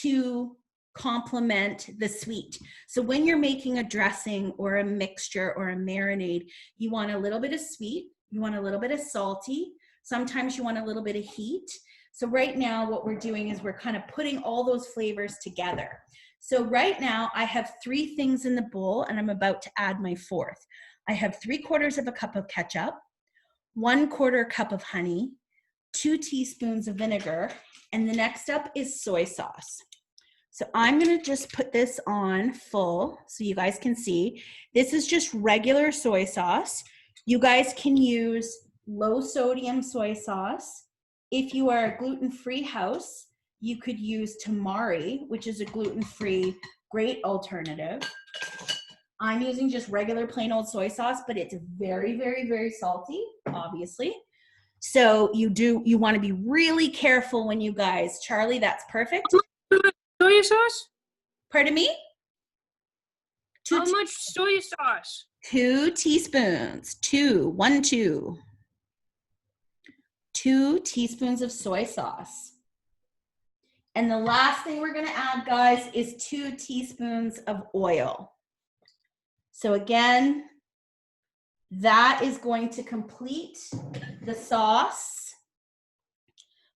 to complement the sweet. So when you're making a dressing or a mixture or a marinade, you want a little bit of sweet, you want a little bit of salty, sometimes you want a little bit of heat. So right now what we're doing is we're kind of putting all those flavors together. So right now I have 3 things in the bowl and I'm about to add my 4th. I have 3/4 of a cup of ketchup, 1/4 cup of honey, 2 teaspoons of vinegar, and the next up is soy sauce. So I'm gonna just put this on full so you guys can see. This is just regular soy sauce. You guys can use low sodium soy sauce. If you are a gluten-free house, you could use tamari, which is a gluten-free, great alternative. I'm using just regular plain old soy sauce, but it's very, very, very salty, obviously. So you want to be really careful when you guys, Charlie, that's perfect. Soy sauce? Pardon me? How much soy sauce? 2 teaspoons. 2, 1, 2. 2 teaspoons of soy sauce. And the last thing we're going to add, guys, is 2 teaspoons of oil. So again, that is going to complete the sauce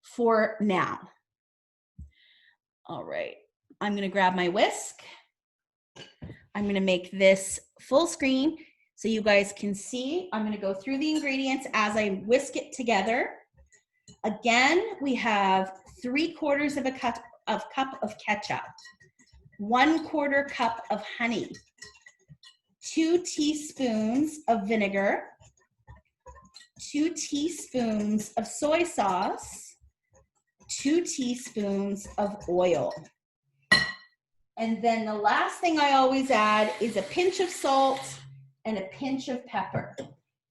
for now. All right, I'm going to grab my whisk. I'm going to make this full screen. So you guys can see, I'm gonna go through the ingredients as I whisk it together. Again, we have 3/4 of a cup of ketchup, 1/4 cup of honey, 2 teaspoons of vinegar, 2 teaspoons of soy sauce, 2 teaspoons of oil. And then the last thing I always add is a pinch of salt and a pinch of pepper.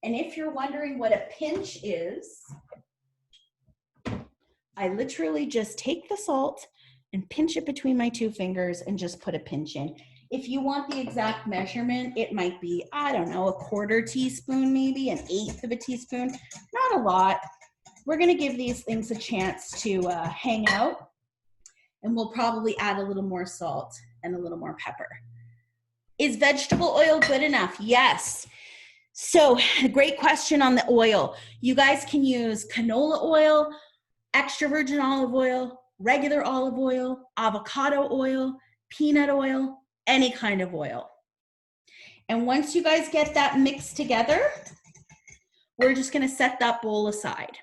And if you're wondering what a pinch is, I literally just take the salt and pinch it between my 2 fingers and just put a pinch in. If you want the exact measurement, it might be, I don't know, 1/4 teaspoon, maybe 1/8 of a teaspoon, not a lot. We're gonna give these things a chance to hang out, and we'll probably add a little more salt and a little more pepper. Is vegetable oil good enough? Yes. So, great question on the oil. You guys can use canola oil, extra virgin olive oil, regular olive oil, avocado oil, peanut oil, any kind of oil. And once you guys get that mixed together, we're just gonna set that bowl aside.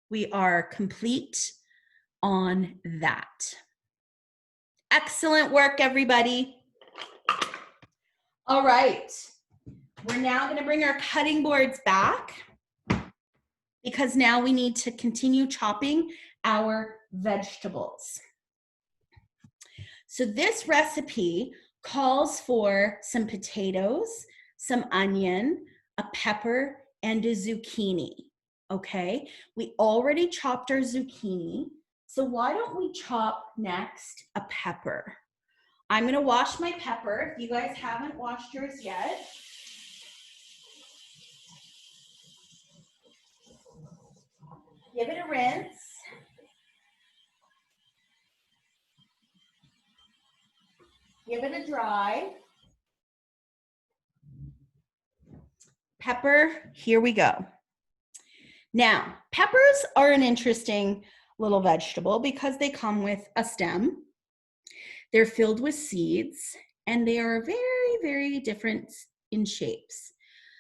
We are complete on that. Excellent work, everybody. All right, we're now gonna bring our cutting boards back because now we need to continue chopping our vegetables. So this recipe calls for some potatoes, some onion, a pepper, and a zucchini, okay? We already chopped our zucchini, so why don't we chop next a pepper? I'm gonna wash my pepper. If you guys haven't washed yours yet, give it a rinse. Give it a dry. Pepper, here we go. Now, peppers are an interesting little vegetable because they come with a stem. They're filled with seeds, and they are very, very different in shapes.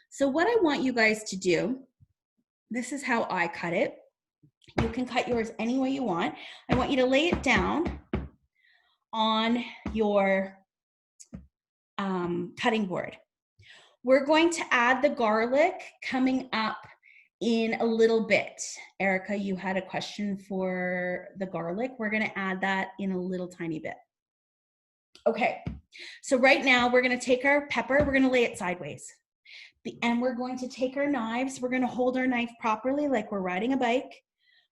So what I want you guys to do, this is how I cut it. You can cut yours any way you want. I want you to lay it down on your cutting board. We're going to add the garlic coming up in a little bit. Erica, you had a question for the garlic. We're gonna add that in a little tiny bit. Okay, so right now we're gonna take our pepper, we're gonna lay it sideways. And we're going to take our knives, we're gonna hold our knife properly like we're riding a bike.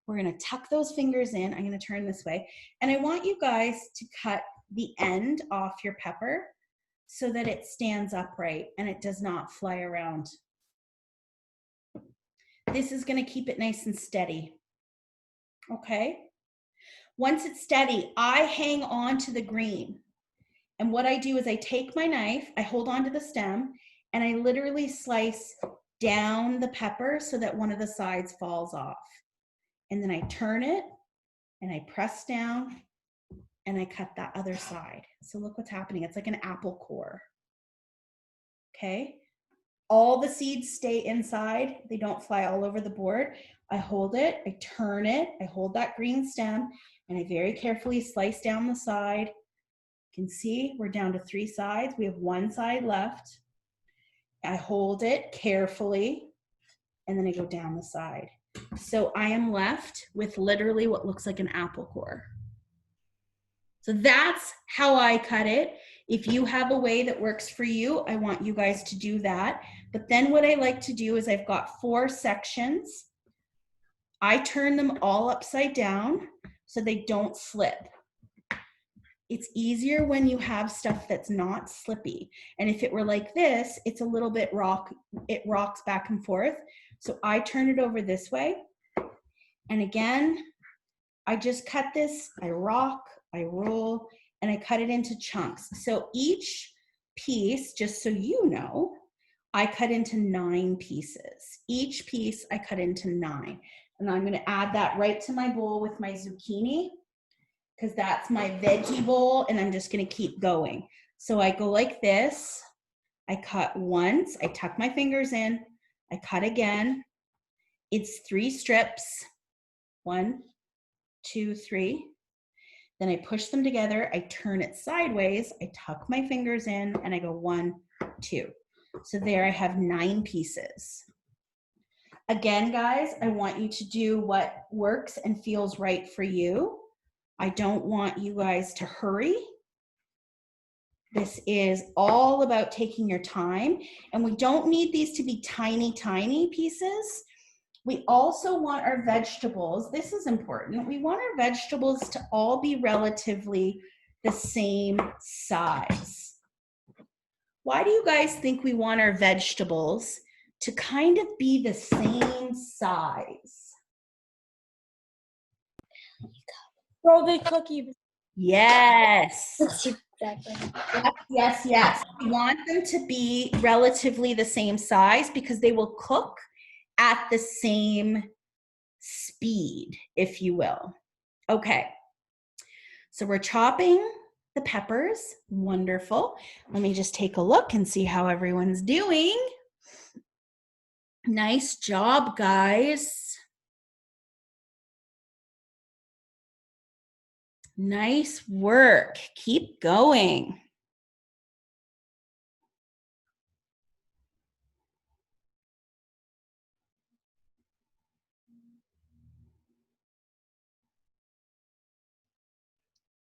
We're gonna tuck those fingers in. I'm gonna turn this way. And I want you guys to cut the end off your pepper so that it stands upright and it does not fly around. This is gonna keep it nice and steady, okay? Once it's steady, I hang on to the green. And what I do is I take my knife, I hold on to the stem, and I literally slice down the pepper so that one of the sides falls off. And then I turn it and I press down and I cut that other side. So look what's happening. It's like an apple core. Okay? All the seeds stay inside. They don't fly all over the board. I hold it, I turn it, I hold that green stem, and I very carefully slice down the side. You can see we're down to 3 sides. We have 1 side left. I hold it carefully, and then I go down the side. So I am left with literally what looks like an apple core. So that's how I cut it. If you have a way that works for you, I want you guys to do that. But then what I like to do is I've got 4 sections. I turn them all upside down so they don't slip. It's easier when you have stuff that's not slippy. And if it were like this, it's a little bit it rocks back and forth. So I turn it over this way. And again, I just cut this, I rock, I roll, and I cut it into chunks. So each piece, just so you know, I cut into 9 pieces. Each piece I cut into 9. And I'm gonna add that right to my bowl with my zucchini, because that's my veggie bowl, and I'm just gonna keep going. So I go like this, I cut once, I tuck my fingers in, I cut again. It's 3 strips. 1, 2, 3. Then I push them together, I turn it sideways, I tuck my fingers in, and I go 1, 2. So there I have 9 pieces. Again, guys, I want you to do what works and feels right for you. I don't want you guys to hurry. This is all about taking your time, and we don't need these to be tiny, tiny pieces. We also want our vegetables, this is important, we want our vegetables to all be relatively the same size. Why do you guys think we want our vegetables to kind of be the same size? So they cook even. Yes. Exactly. Yes, yes. We want them to be relatively the same size because they will cook at the same speed, if you will. Okay. So we're chopping the peppers. Wonderful. Let me just take a look and see how everyone's doing. Nice job, guys. Nice work. Keep going.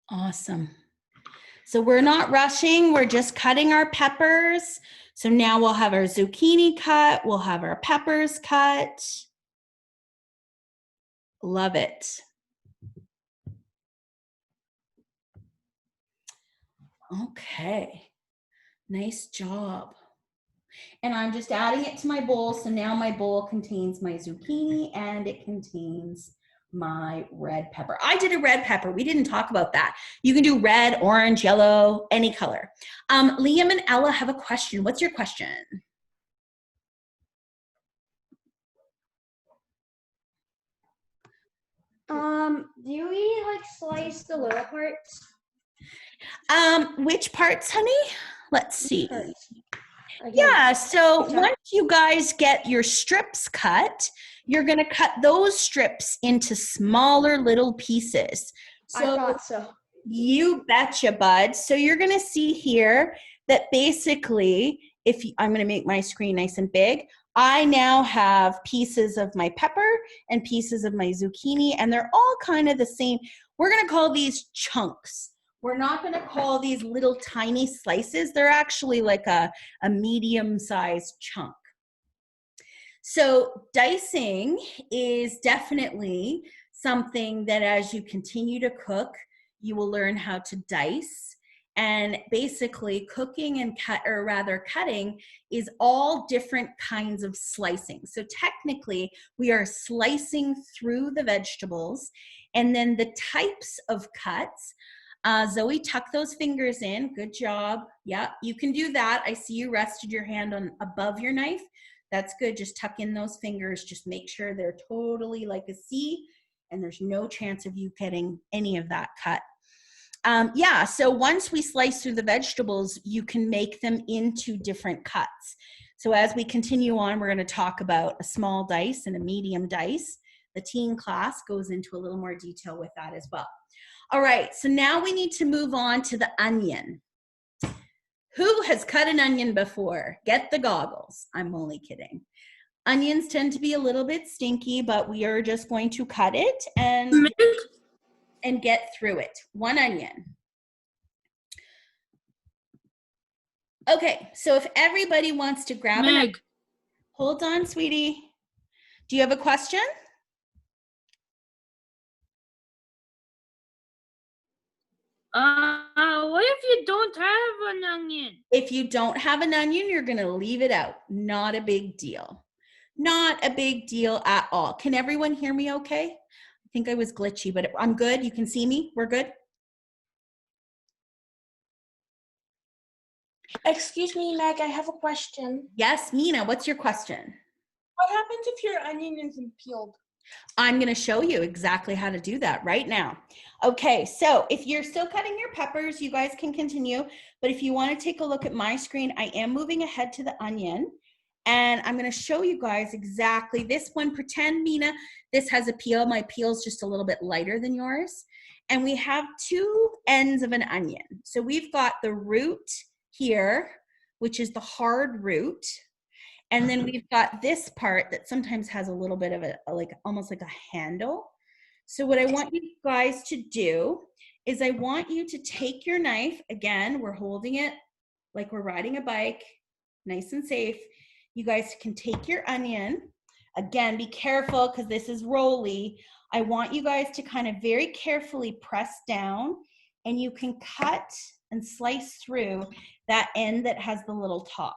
Awesome. So we're not rushing, we're just cutting our peppers. So now we'll have our zucchini cut, we'll have our peppers cut. Love it. Okay, nice job. And I'm just adding it to my bowl. So now my bowl contains my zucchini and it contains my red pepper. I did a red pepper. We didn't talk about that. You can do red, orange, yellow, any color. Liam and Ella have a question. What's your question? Do we like slice the little parts? Which parts, honey? Let's see. Like, Yeah, so once you guys get your strips cut, you're going to cut those strips into smaller little pieces. I So thought so. you betcha, bud. So you're going to see here that basically, I'm going to make my screen nice and big. I now have pieces of my pepper and pieces of my zucchini, and they're all kind of the same. We're going to call these chunks. We're not going to call these little tiny slices. They're actually like a medium-sized chunk. So dicing is definitely something that as you continue to cook, you will learn how to dice. And basically cooking and cutting is all different kinds of slicing. So technically we are slicing through the vegetables, and then the types of cuts. Zoe, tuck those fingers in. Good job. Yeah, you can do that. I see you rested your hand on above your knife. That's good. Just tuck in those fingers. Just make sure they're totally like a C, and there's no chance of you getting any of that cut. Yeah, so once we slice through the vegetables, you can make them into different cuts. So as we continue on, we're going to talk about a small dice and a medium dice. The teen class goes into a little more detail with that as well. All right, so now we need to move on to the onion. Who has cut an onion before? Get the goggles. I'm only kidding. Onions tend to be a little bit stinky, but we are just going to cut it and get through it. One onion. Okay, so if everybody wants to grab an onion. Hold on, sweetie. Do you have a question? What if you don't have an onion? If you don't have an onion, you're going to leave it out. Not a big deal. Not a big deal at all. Can everyone hear me okay? I think I was glitchy, but I'm good. You can see me? We're good? Excuse me, Meg, I have a question. Yes, Mina, what's your question? What happens if your onion isn't peeled? I'm going to show you exactly how to do that right now. Okay, so if you're still cutting your peppers, you guys can continue. But if you want to take a look at my screen, I am moving ahead to the onion. And I'm going to show you guys exactly this one. Pretend, Mina, this has a peel. My peel is just a little bit lighter than yours. And we have two ends of an onion. So we've got the root here, which is the hard root. And then we've got this part that sometimes has a little bit of a like almost like a handle. So what I want you guys to do is I want you to take your knife. Again, we're holding it like we're riding a bike, nice and safe. You guys can take your onion. Again, be careful because this is rolly. I want you guys to kind of very carefully press down, and you can cut and slice through that end that has the little top.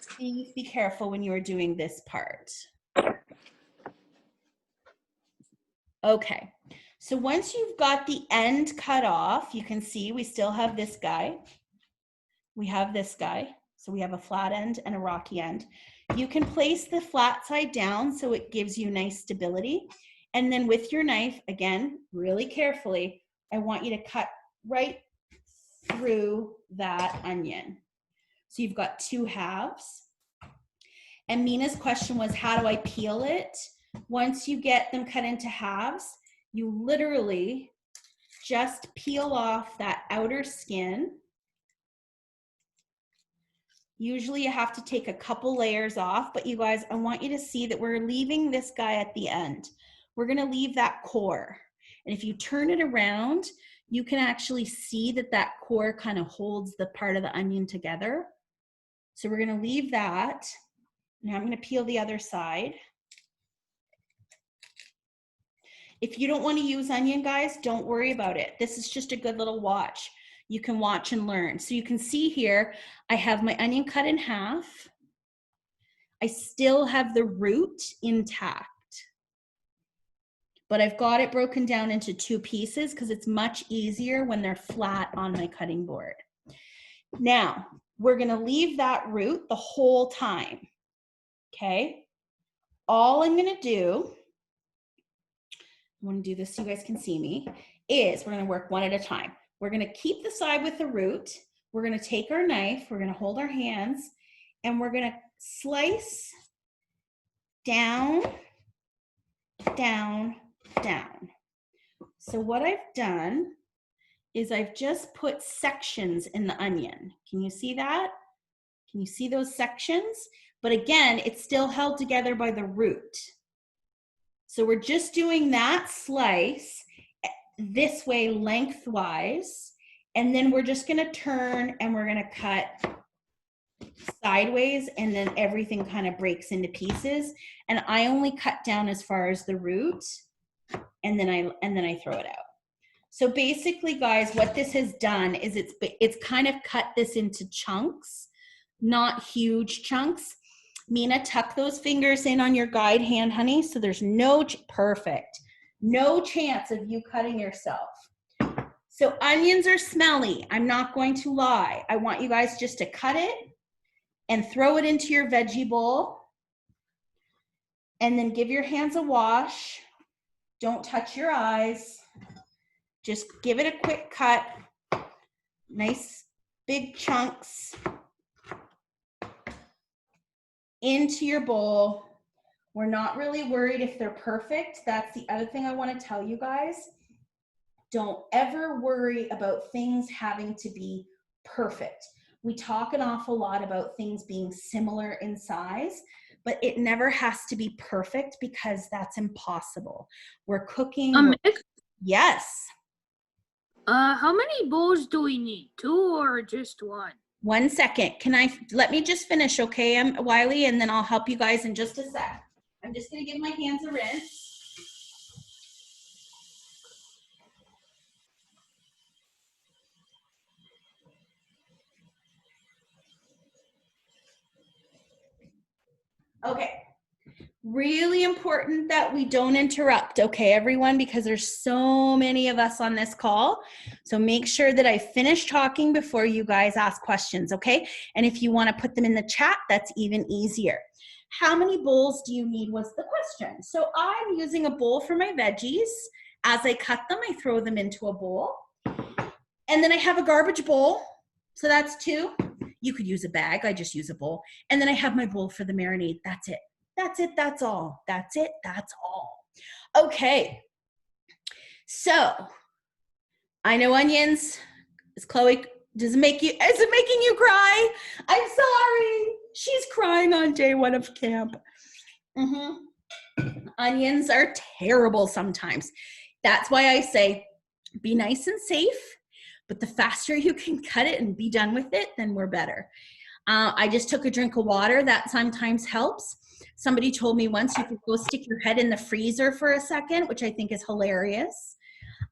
Please be careful when you are doing this part. Okay, so once you've got the end cut off, you can see we still have this guy. We have this guy. So we have a flat end and a rocky end. You can place the flat side down so it gives you nice stability. And then with your knife, again, really carefully, I want you to cut right through that onion. So you've got two halves. And Mina's question was, how do I peel it? Once you get them cut into halves, you literally just peel off that outer skin. Usually you have to take a couple layers off, but you guys, I want you to see that we're leaving this guy at the end. We're gonna leave that core. And if you turn it around, you can actually see that that core kind of holds the part of the onion together. So we're gonna leave that. Now I'm gonna peel the other side. If you don't want to use onion, guys, don't worry about it. This is just a good little watch. You can watch and learn. So you can see here, I have my onion cut in half. I still have the root intact, but I've got it broken down into two pieces because it's much easier when they're flat on my cutting board. Now, we're gonna leave that root the whole time, okay? All I'm gonna do, I wanna do this so you guys can see me, is we're gonna work one at a time. We're gonna keep the side with the root. We're gonna take our knife, we're gonna hold our hands, and we're gonna slice down, down, down. So what I've done is I've just put sections in the onion. Can you see that? Can you see those sections? But again, it's still held together by the root. So we're just doing that slice this way lengthwise, and then we're just gonna turn and we're gonna cut sideways, and then everything kind of breaks into pieces. And I only cut down as far as the root, and then I throw it out. So basically, guys, what this has done is it's kind of cut this into chunks, not huge chunks. Mina, tuck those fingers in on your guide hand, honey, so there's perfect. No chance of you cutting yourself. So onions are smelly. I'm not going to lie. I want you guys just to cut it and throw it into your veggie bowl. And then give your hands a wash. Don't touch your eyes. Just give it a quick cut. Nice big chunks into your bowl. We're not really worried if they're perfect. That's the other thing I want to tell you guys. Don't ever worry about things having to be perfect. We talk an awful lot about things being similar in size, but it never has to be perfect because that's impossible. We're cooking. Yes. How many bowls do we need? 2 or just 1? 1 second. Let me just finish, okay, Wiley, and then I'll help you guys in just a sec. I'm just gonna give my hands a rinse. Okay. Really important that we don't interrupt, okay, everyone, because there's so many of us on this call. So make sure that I finish talking before you guys ask questions, okay? And if you want to put them in the chat, that's even easier. how many bowls do you need was the question. So I'm using a bowl for my veggies. As I cut them, I throw them into a bowl. And then I have a garbage bowl. So that's 2. You could use a bag. I just use a bowl. And then I have my bowl for the marinade. That's it. That's it. That's all. That's it. That's all. Okay. So I know onions. Is Chloe, is it making you cry? I'm sorry. She's crying on day 1 of camp. Onions are terrible sometimes. That's why I say be nice and safe, but the faster you can cut it and be done with it, then we're better. I just took a drink of water. That sometimes helps. Somebody told me once you could go stick your head in the freezer for a second, which I think is hilarious.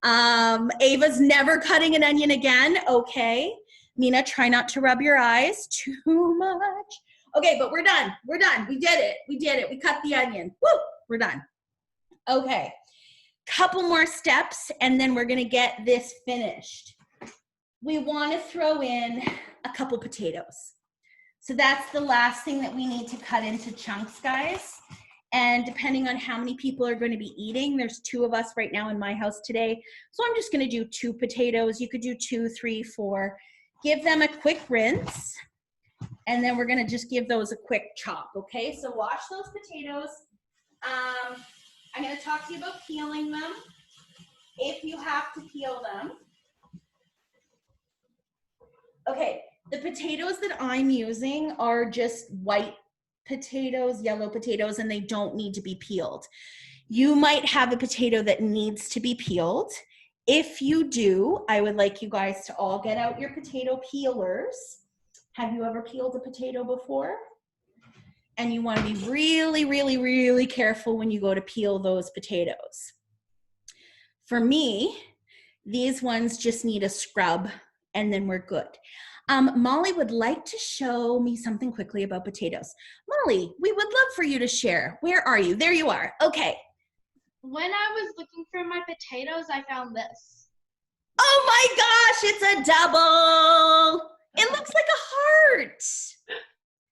Ava's never cutting an onion again. Okay. Mina, try not to rub your eyes too much. Okay, but we're done. We're done. We did it. We did it. We cut the onion. Woo! We're done. Okay. Couple more steps, and then we're going to get this finished. We want to throw in a couple potatoes. So that's the last thing that we need to cut into chunks, guys. And depending on how many people are going to be eating, there's 2 of us right now in my house today. So I'm just going to do 2 potatoes. You could do 2, 3, 4. Give them a quick rinse. And then we're going to just give those a quick chop, okay? So wash those potatoes. I'm going to talk to you about peeling them, if you have to peel them. Okay, the potatoes that I'm using are just white potatoes, yellow potatoes, and they don't need to be peeled. You might have a potato that needs to be peeled. If you do, I would like you guys to all get out your potato peelers. Have you ever peeled a potato before? And you want to be really, really, really careful when you go to peel those potatoes. For me, these ones just need a scrub and then we're good. Molly would like to show me something quickly about potatoes. Molly, we would love for you to share. Where are you? There you are. Okay. When I was looking for my potatoes, I found this. Oh my gosh, it's a double. It looks like a heart.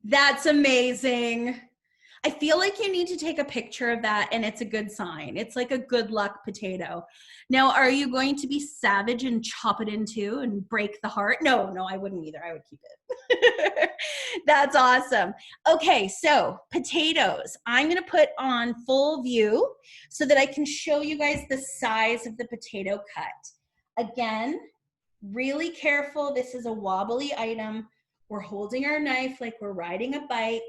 That's amazing. I feel like you need to take a picture of that and it's a good sign. It's like a good luck potato. Now, are you going to be savage and chop it in two and break the heart? No, I wouldn't either. I would keep it. That's awesome. Okay, so potatoes. I'm going to put on full view so that I can show you guys the size of the potato cut. Again, really careful. This is a wobbly item. We're holding our knife like we're riding a bike.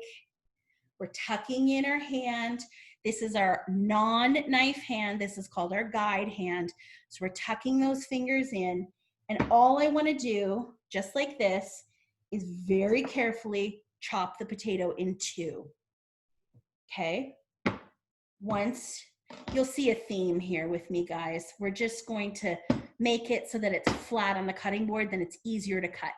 We're tucking in our hand. This is our non-knife hand. This is called our guide hand. So we're tucking those fingers in. And all I want to do, just like this, is very carefully chop the potato in two. Okay? Once, you'll see a theme here with me, guys. We're just going to make it so that it's flat on the cutting board, then it's easier to cut.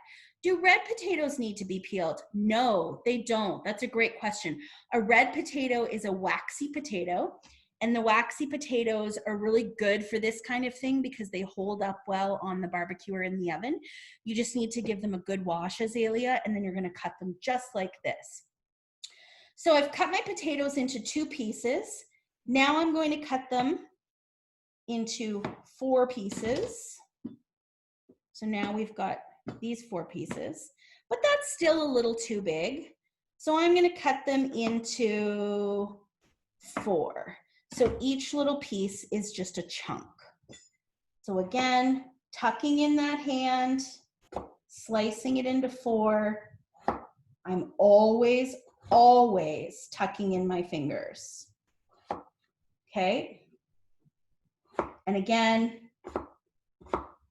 Do red potatoes need to be peeled? No, they don't. That's a great question. A red potato is a waxy potato, and the waxy potatoes are really good for this kind of thing because they hold up well on the barbecue or in the oven. You just need to give them a good wash, Azalea, and then you're gonna cut them just like this. So I've cut my potatoes into two pieces. Now I'm going to cut them into 4 pieces. So now we've got these 4 pieces, but that's still a little too big. So I'm going to cut them into 4. So each little piece is just a chunk. So again, tucking in that hand, slicing it into 4. I'm always tucking in my fingers. Okay. And again,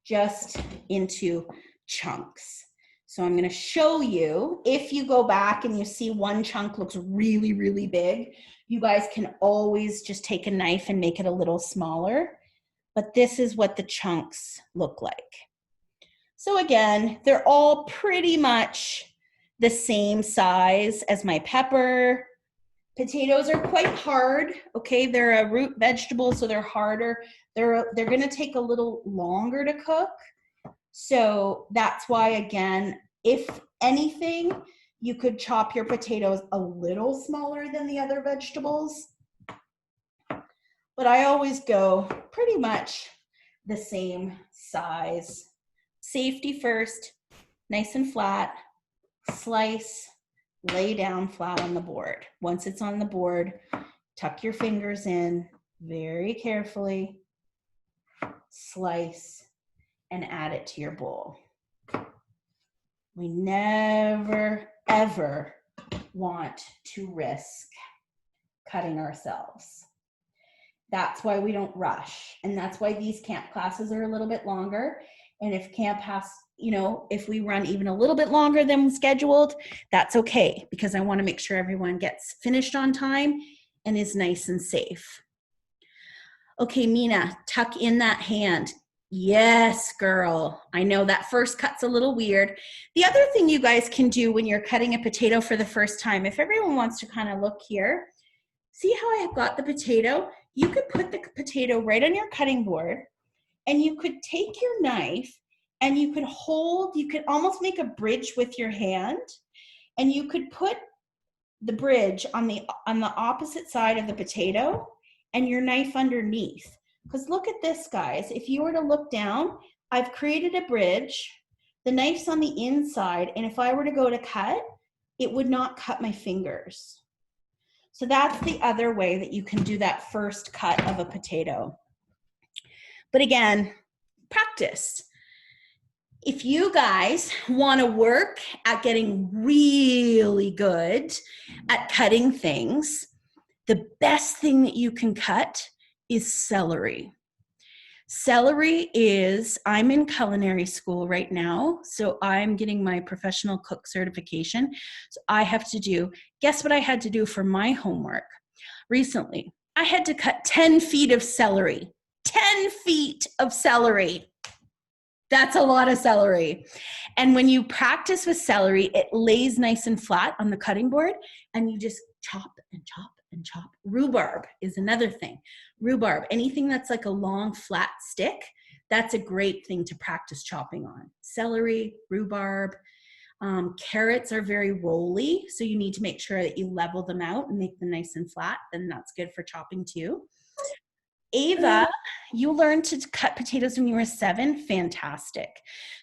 just into chunks. So I'm going to show you, if you go back and you see one chunk looks really, really big, you guys can always just take a knife and make it a little smaller. But this is what the chunks look like. So again, they're all pretty much the same size as my pepper. Potatoes are quite hard, okay? They're a root vegetable, so they're harder. They're going to take a little longer to cook. So that's why, again, if anything, You could chop your potatoes a little smaller than the other vegetables, but I always go pretty much the same size. Safety first, nice and flat, slice, lay down flat on the board. Once it's on the board, tuck your fingers in very carefully, slice, and add it to your bowl. We never, ever want to risk cutting ourselves. That's why we don't rush. And that's why these camp classes are a little bit longer. And if camp has, if we run even a little bit longer than scheduled, that's okay, because I want to make sure everyone gets finished on time and is nice and safe. Okay, Mina, tuck in that hand. Yes, girl. I know that first cut's a little weird. The other thing you guys can do when you're cutting a potato for the first time, if everyone wants to kind of look here, see how I have got the potato? You could put the potato right on your cutting board, and you could take your knife and you could almost make a bridge with your hand, and you could put the bridge on the opposite side of the potato and your knife underneath. Because look at this, guys. If you were to look down, I've created a bridge. The knife's on the inside, and if I were to go to cut, it would not cut my fingers. So that's the other way that you can do that first cut of a potato. But again, practice. If you guys want to work at getting really good at cutting things, the best thing that you can cut is celery. Celery is, I'm in culinary school right now, so I'm getting my professional cook certification. So I have to do, guess what I had to do for my homework recently? I had to cut 10 feet of celery. 10 feet of celery. That's a lot of celery. And when you practice with celery, it lays nice and flat on the cutting board, and you just chop and chop and chop. Rhubarb is another thing. Rhubarb, anything that's like a long flat stick, that's a great thing to practice chopping on. Celery, rhubarb, carrots are very rolly, so you need to make sure that you level them out and make them nice and flat, and that's good for chopping too. Ava, you learned to cut potatoes when you were 7. Fantastic.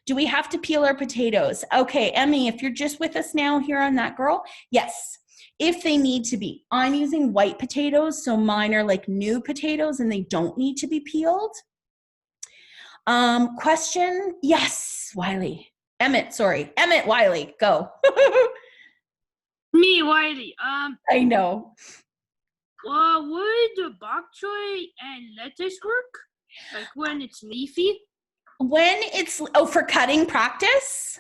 Do we have to peel our potatoes? Okay, Emmy, if you're just with us now here on that girl, yes, if they need to be. I'm using white potatoes, so mine are like new potatoes and they don't need to be peeled. Question? Yes, Wiley. Emmett, Wiley, go. Me, Wiley. I know. Would the bok choy and lettuce work? Like when it's leafy? When it's, for cutting practice?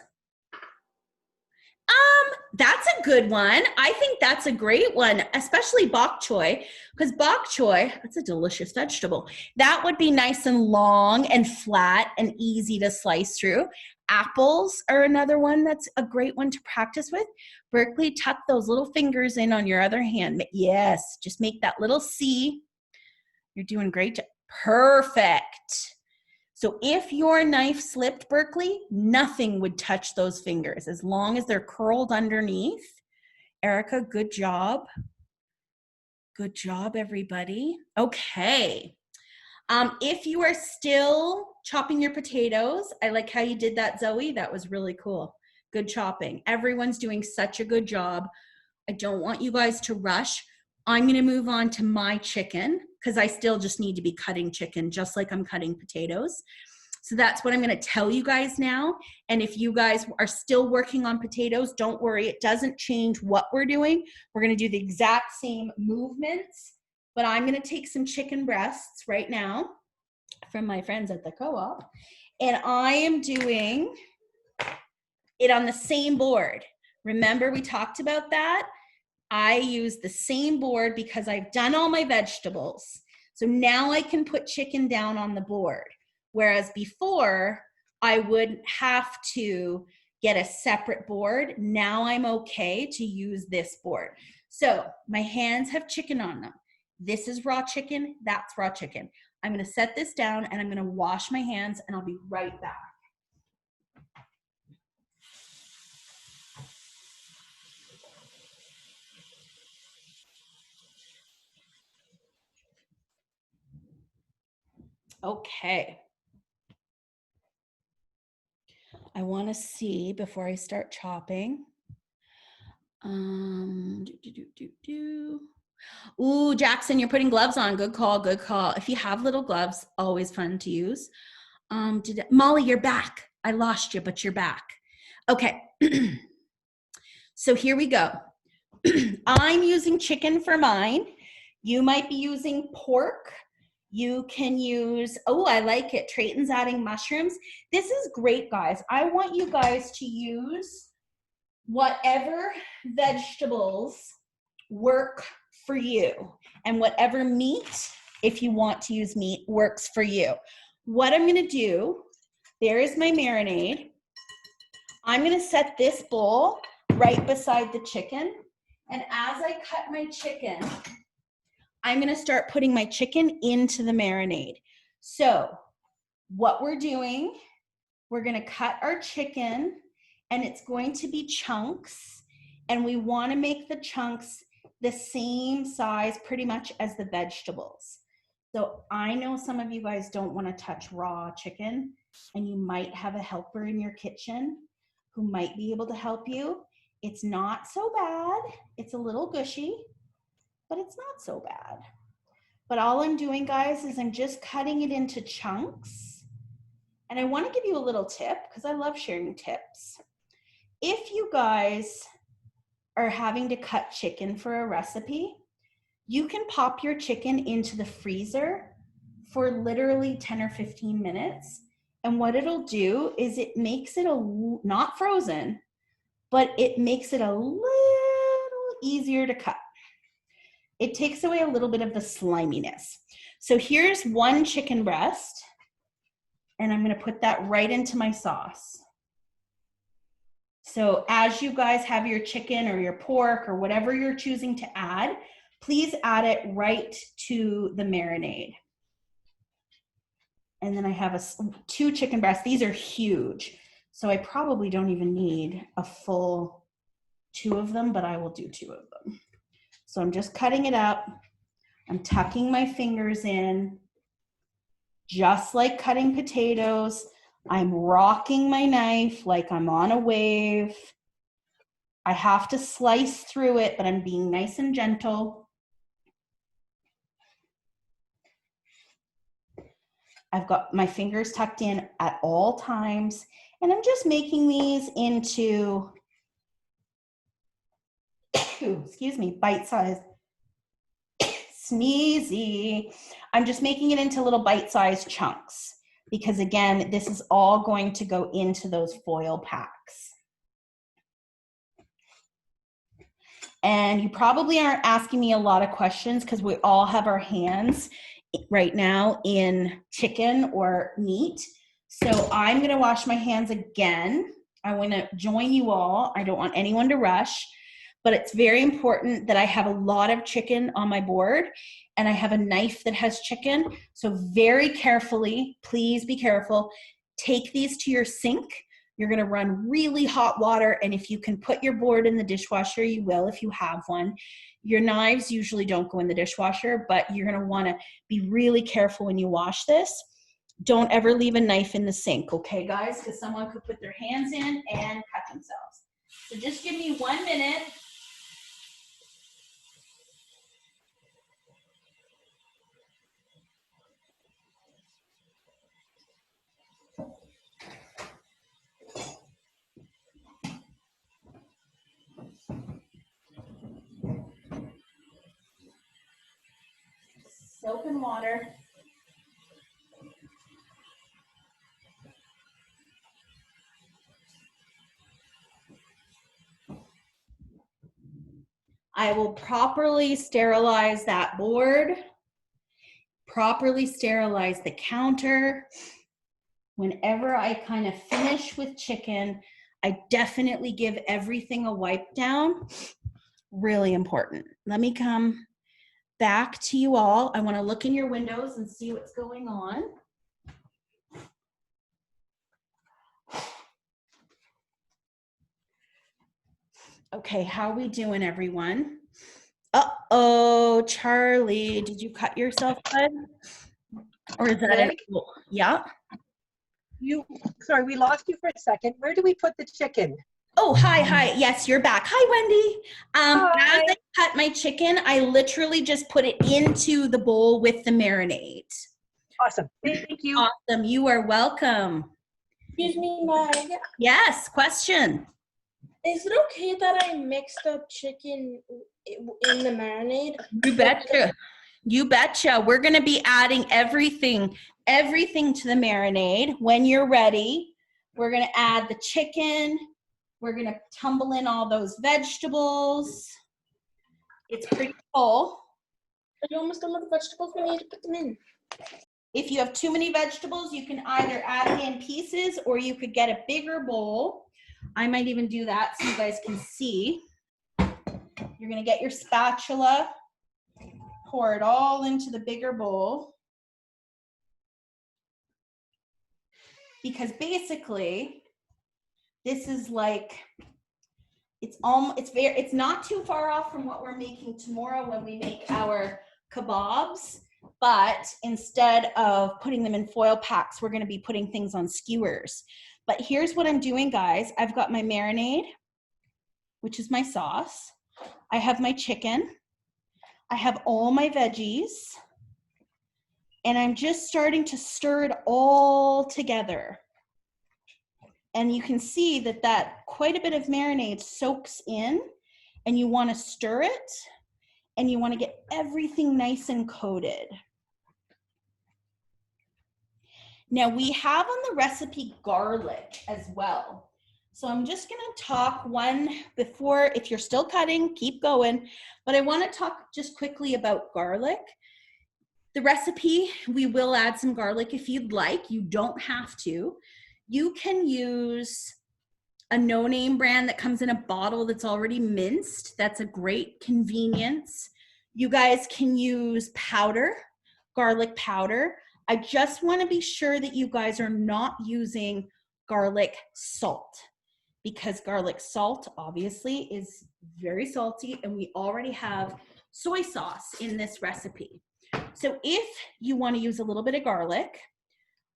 That's a good one. I think that's a great one, especially bok choy, because bok choy, that's a delicious vegetable. That would be nice and long and flat and easy to slice through. Apples are another one that's a great one to practice with. Berkeley, tuck those little fingers in on your other hand. Yes, just make that little C. You're doing great. Perfect. So if your knife slipped, Berkeley, nothing would touch those fingers as long as they're curled underneath. Erica, good job. Good job, everybody. Okay. If you are still chopping your potatoes, I like how you did that, Zoe. That was really cool. Good chopping. Everyone's doing such a good job. I don't want you guys to rush. I'm going to move on to my chicken because I still just need to be cutting chicken just like I'm cutting potatoes. So that's what I'm going to tell you guys now. And if you guys are still working on potatoes, don't worry. It doesn't change what we're doing. We're going to do the exact same movements, but I'm going to take some chicken breasts right now from my friends at the co-op. And I am doing it on the same board. Remember, we talked about that? I use the same board because I've done all my vegetables. So now I can put chicken down on the board. Whereas before, I would have to get a separate board. Now I'm okay to use this board. So my hands have chicken on them. This is raw chicken, that's raw chicken. I'm gonna set this down and I'm gonna wash my hands and I'll be right back. Okay. I want to see before I start chopping. Ooh, Jackson, you're putting gloves on. Good call, good call. If you have little gloves, always fun to use. Molly, you're back. I lost you, but you're back. Okay. So here we go. I'm using chicken for mine. You might be using pork. You can use, oh, I like it. Trayton's adding mushrooms. This is great, guys. I want you guys to use whatever vegetables work for you, and whatever meat, if you want to use meat, works for you. What I'm gonna do, there is my marinade. I'm gonna set this bowl right beside the chicken. And as I cut my chicken, I'm gonna start putting my chicken into the marinade. So what we're doing, we're gonna cut our chicken and it's going to be chunks. And we wanna make the chunks the same size pretty much as the vegetables. So I know some of you guys don't wanna touch raw chicken and you might have a helper in your kitchen who might be able to help you. It's not so bad. It's a little gushy, but it's not so bad. But all I'm doing, guys, is I'm just cutting it into chunks. And I want to give you a little tip because I love sharing tips. If you guys are having to cut chicken for a recipe, you can pop your chicken into the freezer for literally 10 or 15 minutes. And what it'll do is it makes it not frozen, but it makes it a little easier to cut. It takes away a little bit of the sliminess. So here's one chicken breast, and I'm gonna put that right into my sauce. So as you guys have your chicken or your pork or whatever you're choosing to add, please add it right to the marinade. And then I have 2 chicken breasts. These are huge. So I probably don't even need a full 2 of them, but I will do 2 of them. So I'm just cutting it up. I'm tucking my fingers in, just like cutting potatoes. I'm rocking my knife like I'm on a wave. I have to slice through it, but I'm being nice and gentle. I've got my fingers tucked in at all times, and I'm just making these into, excuse me, bite-sized, sneezy. I'm just making it into little bite-sized chunks because again, this is all going to go into those foil packs. And you probably aren't asking me a lot of questions because we all have our hands right now in chicken or meat. So I'm gonna wash my hands again. I wanna join you all. I don't want anyone to rush, but it's very important that I have a lot of chicken on my board and I have a knife that has chicken. So very carefully, please be careful. Take these to your sink. You're gonna run really hot water, and if you can put your board in the dishwasher, you will if you have one. Your knives usually don't go in the dishwasher, but you're gonna wanna be really careful when you wash this. Don't ever leave a knife in the sink, okay guys? Because someone could put their hands in and cut themselves. So just give me 1 minute. Soap and water. I will properly sterilize that board, properly sterilize the counter. Whenever I kind of finish with chicken, I definitely give everything a wipe down. Really important. Let me come back to you all. I want to look in your windows and see what's going on. Okay, how are we doing, everyone? Uh-oh, Charlie, did you cut yourself, bud? Or is that Meg? yeah? Sorry, we lost you for a second. Where do we put the chicken? Oh, hi. Yes, you're back. Hi, Wendy. Hi. As I cut my chicken, I literally just put it into the bowl with the marinade. Awesome. Thank you. Awesome. You are welcome. Excuse me, Meg. Yes, question. Is it okay that I mixed up chicken in the marinade? You betcha. You betcha. We're going to be adding everything to the marinade. When you're ready, we're going to add the chicken. We're going to tumble in all those vegetables. It's pretty full. Are you almost done with the vegetables? We need to put them in. If you have too many vegetables, you can either add it in pieces or you could get a bigger bowl. I might even do that so you guys can see. You're going to get your spatula, pour it all into the bigger bowl. Because basically, this is like, it's not too far off from what we're making tomorrow when we make our kebabs, but instead of putting them in foil packs, we're going to be putting things on skewers. But here's what I'm doing, guys. I've got my marinade, which is my sauce. I have my chicken. I have all my veggies. And I'm just starting to stir it all together. And you can see that quite a bit of marinade soaks in, and you want to stir it, and you want to get everything nice and coated. Now we have on the recipe garlic as well. So I'm just going to talk one before, if you're still cutting, keep going. But I want to talk just quickly about garlic. The recipe, we will add some garlic if you'd like. You don't have to. You can use a no-name brand that comes in a bottle that's already minced. That's a great convenience. You guys can use powder, garlic powder. I just want to be sure that you guys are not using garlic salt, because garlic salt obviously is very salty, and we already have soy sauce in this recipe. So if you want to use a little bit of garlic,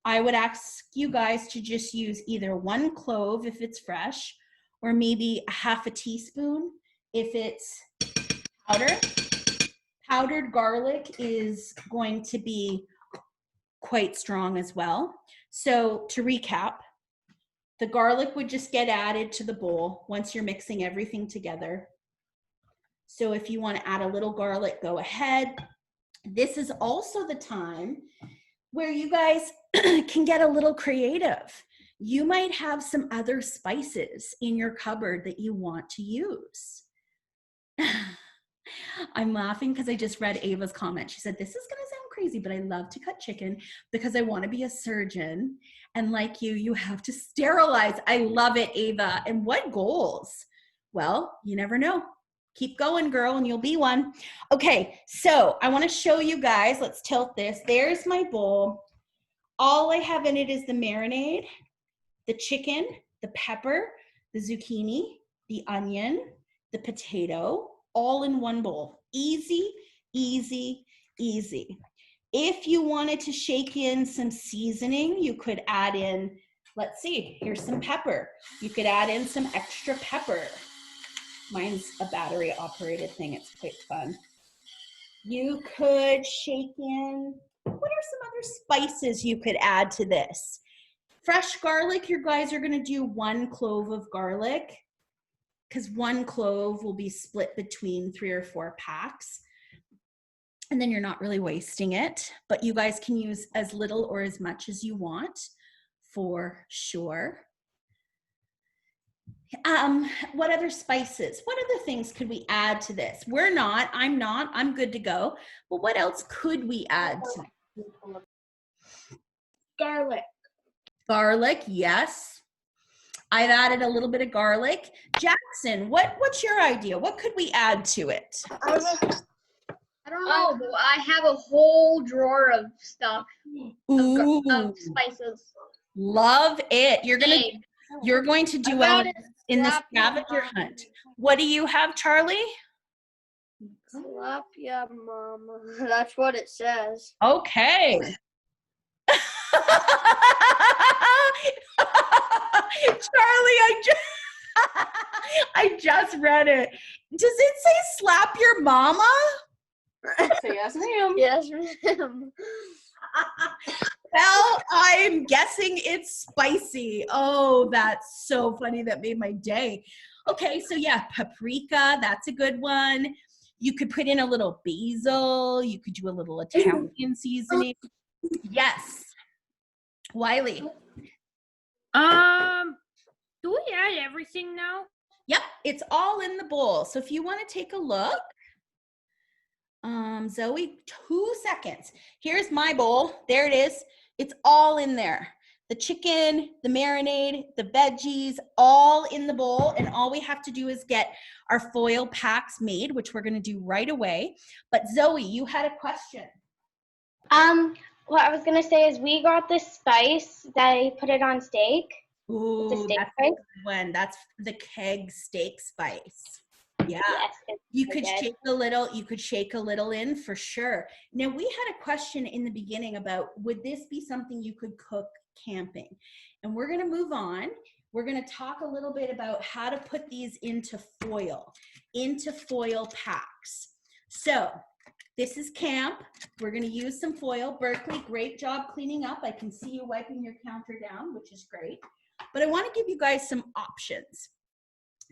I would ask you guys to just use either 1 clove if it's fresh, or maybe a half a teaspoon if it's powder. Powdered garlic is going to be quite strong as well. So to recap, the garlic would just get added to the bowl once you're mixing everything together. So if you want to add a little garlic, go ahead. This is also the time where you guys can get a little creative. You might have some other spices in your cupboard that you want to use. I'm laughing because I just read Ava's comment. She said, this is going to sound crazy, but I love to cut chicken because I want to be a surgeon. And like you have to sterilize. I love it, Ava. And what goals? Well, you never know. Keep going, girl, and you'll be one. Okay, so I want to show you guys. Let's tilt this. There's my bowl. All I have in it is the marinade, the chicken, the pepper, the zucchini, the onion, the potato, all in one bowl. Easy, easy, easy. If you wanted to shake in some seasoning, you could add in, let's see, here's some pepper. You could add in some extra pepper. Mine's a battery operated thing. It's quite fun. You could shake in, what are some other spices you could add to this? Fresh garlic, you guys are gonna do 1 clove of garlic, because 1 clove will be split between 3 or 4 packs. And then you're not really wasting it, but you guys can use as little or as much as you want for sure. What other spices? What other things could we add to this? I'm good to go. But what else could we add to this? Garlic. Garlic, yes. I've added a little bit of garlic. Jackson, what's your idea? What could we add to it? I don't know, but I have a whole drawer of stuff Ooh, of spices. love it. You're going to do well in the Tilapia scavenger mama. hunt. What do you have, Charlie? Tilapia mama. That's what it says. Okay. I just read it. Does it say slap your mama? So yes, ma'am. Yes, ma'am. Well, I'm guessing it's spicy. Oh, that's so funny. That made my day. Okay, so yeah, paprika, that's a good one. You could put in a little basil. You could do a little Italian seasoning. Yes. Wiley. Do we add everything now? Yep, it's all in the bowl. So if you want to take a look, Zoe, 2 seconds. Here's my bowl. There it is. It's all in there. The chicken, the marinade, the veggies, all in the bowl. And all we have to do is get our foil packs made, which we're going to do right away. But Zoe, you had a question. What I was gonna say is we got this spice that I put it on steak. Ooh, It's a steak that's a spice. good one. That's the keg steak spice. Yeah. Yes. It's You so could good. shake a little in for sure. Now we had a question in the beginning about would this be something you could cook camping? And we're going to move on. We're going to talk a little bit about how to put these into foil packs. So this is camp. We're going to use some foil. Berkeley, great job cleaning up. I can see you wiping your counter down, which is great. But I want to give you guys some options.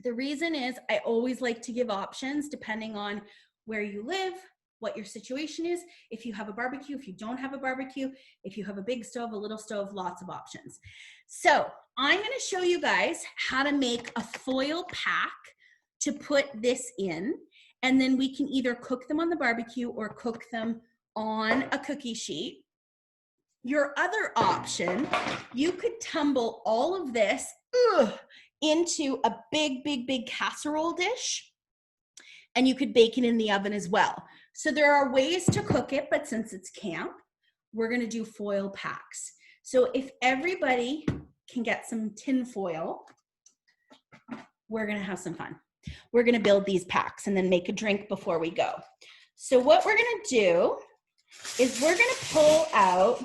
The reason is I always like to give options depending on where you live, what your situation is. If you have a barbecue, if you don't have a barbecue, if you have a big stove, a little stove, lots of options. So I'm going to show you guys how to make a foil pack to put this in. And then we can either cook them on the barbecue or cook them on a cookie sheet. Your other option, you could tumble all of this into a big casserole dish, and you could bake it in the oven as well. So there are ways to cook it, but since it's camp, we're gonna do foil packs. So if everybody can get some tin foil, we're gonna have some fun. We're gonna build these packs and then make a drink before we go. So what we're gonna do is we're gonna pull out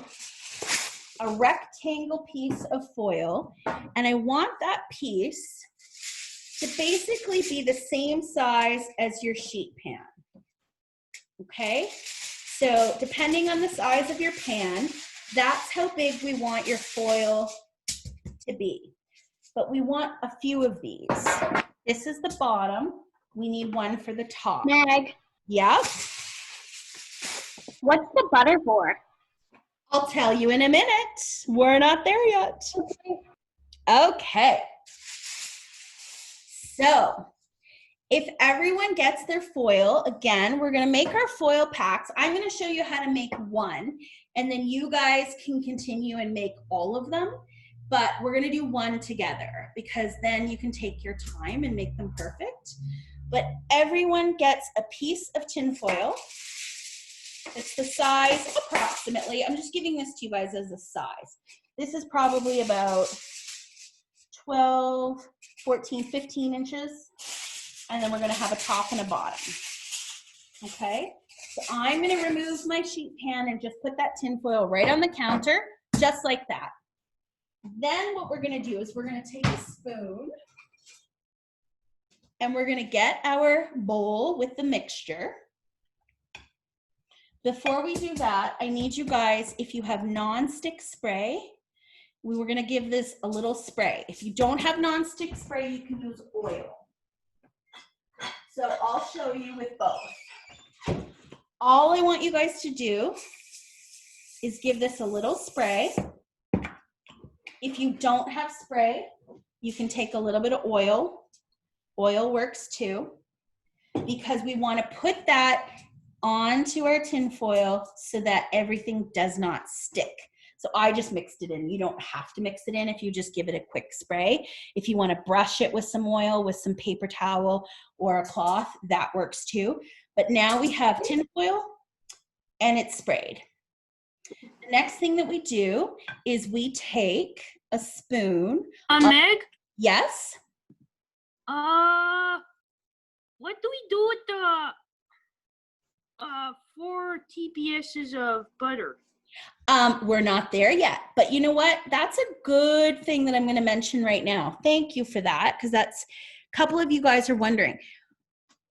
a rectangle piece of foil, and I want that piece to basically be the same size as your sheet pan. Okay? So depending on the size of your pan, that's how big we want your foil to be. But we want a few of these. This is the bottom. We need one for the top. Meg, Yep. what's the butter for? I'll tell you in a minute. We're not there yet. Okay. So if everyone gets their foil, again, we're going to make our foil packs. I'm going to show you how to make one, and then you guys can continue and make all of them. But we're going to do one together because then you can take your time and make them perfect. But everyone gets a piece of tin foil. It's the size approximately. I'm just giving this to you guys as a size. This is probably about 12, 14, 15 inches. And then we're going to have a top and a bottom. Okay? So I'm going to remove my sheet pan and just put that tin foil right on the counter, just like that. Then what we're going to do is we're going to take a spoon and we're going to get our bowl with the mixture. Before we do that, I need you guys, if you have non-stick spray, we were gonna give this a little spray. If you don't have non-stick spray, you can use oil. So I'll show you with both. All I want you guys to do is give this a little spray. If you don't have spray, you can take a little bit of oil. Oil works too, because we wanna put that onto our tin foil so that everything does not stick. So I just mixed it in. You don't have to mix it in if you just give it a quick spray. If you want to brush it with some oil, with some paper towel or a cloth, that works too. But now we have tin foil and it's sprayed. The next thing that we do is we take a spoon. Meg? Yes? What do we do with the 4 TPSs of butter? We're not there yet, but you know what? That's a good thing that I'm going to mention right now. Thank you for that, because that's couple of you guys are wondering,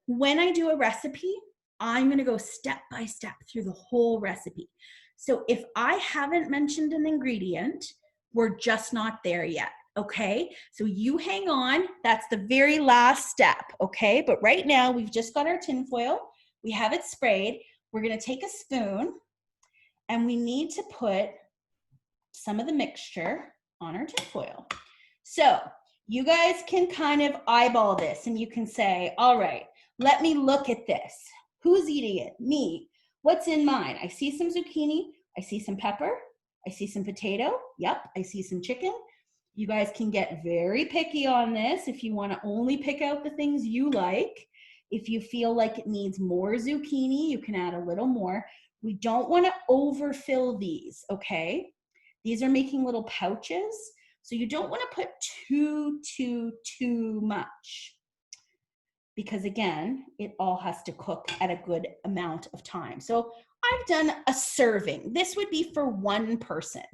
when I do a recipe, I'm going to go step by step through the whole recipe. So if I haven't mentioned an ingredient, we're just not there yet, okay? So you hang on, that's the very last step, okay? But right now, we've just got our tin foil. We have it sprayed. We're going to take a spoon, and we need to put some of the mixture on our tin foil. So you guys can kind of eyeball this, and you can say, all right, let me look at this. Who's eating it? Me. What's in mine? I see some zucchini. I see some pepper. I see some potato. Yep, I see some chicken. You guys can get very picky on this if you want to only pick out the things you like. If you feel like it needs more zucchini, you can add a little more. We don't want to overfill these, okay? These are making little pouches, so you don't want to put too much, because again, it all has to cook at a good amount of time. So I've done a serving. This would be for one person.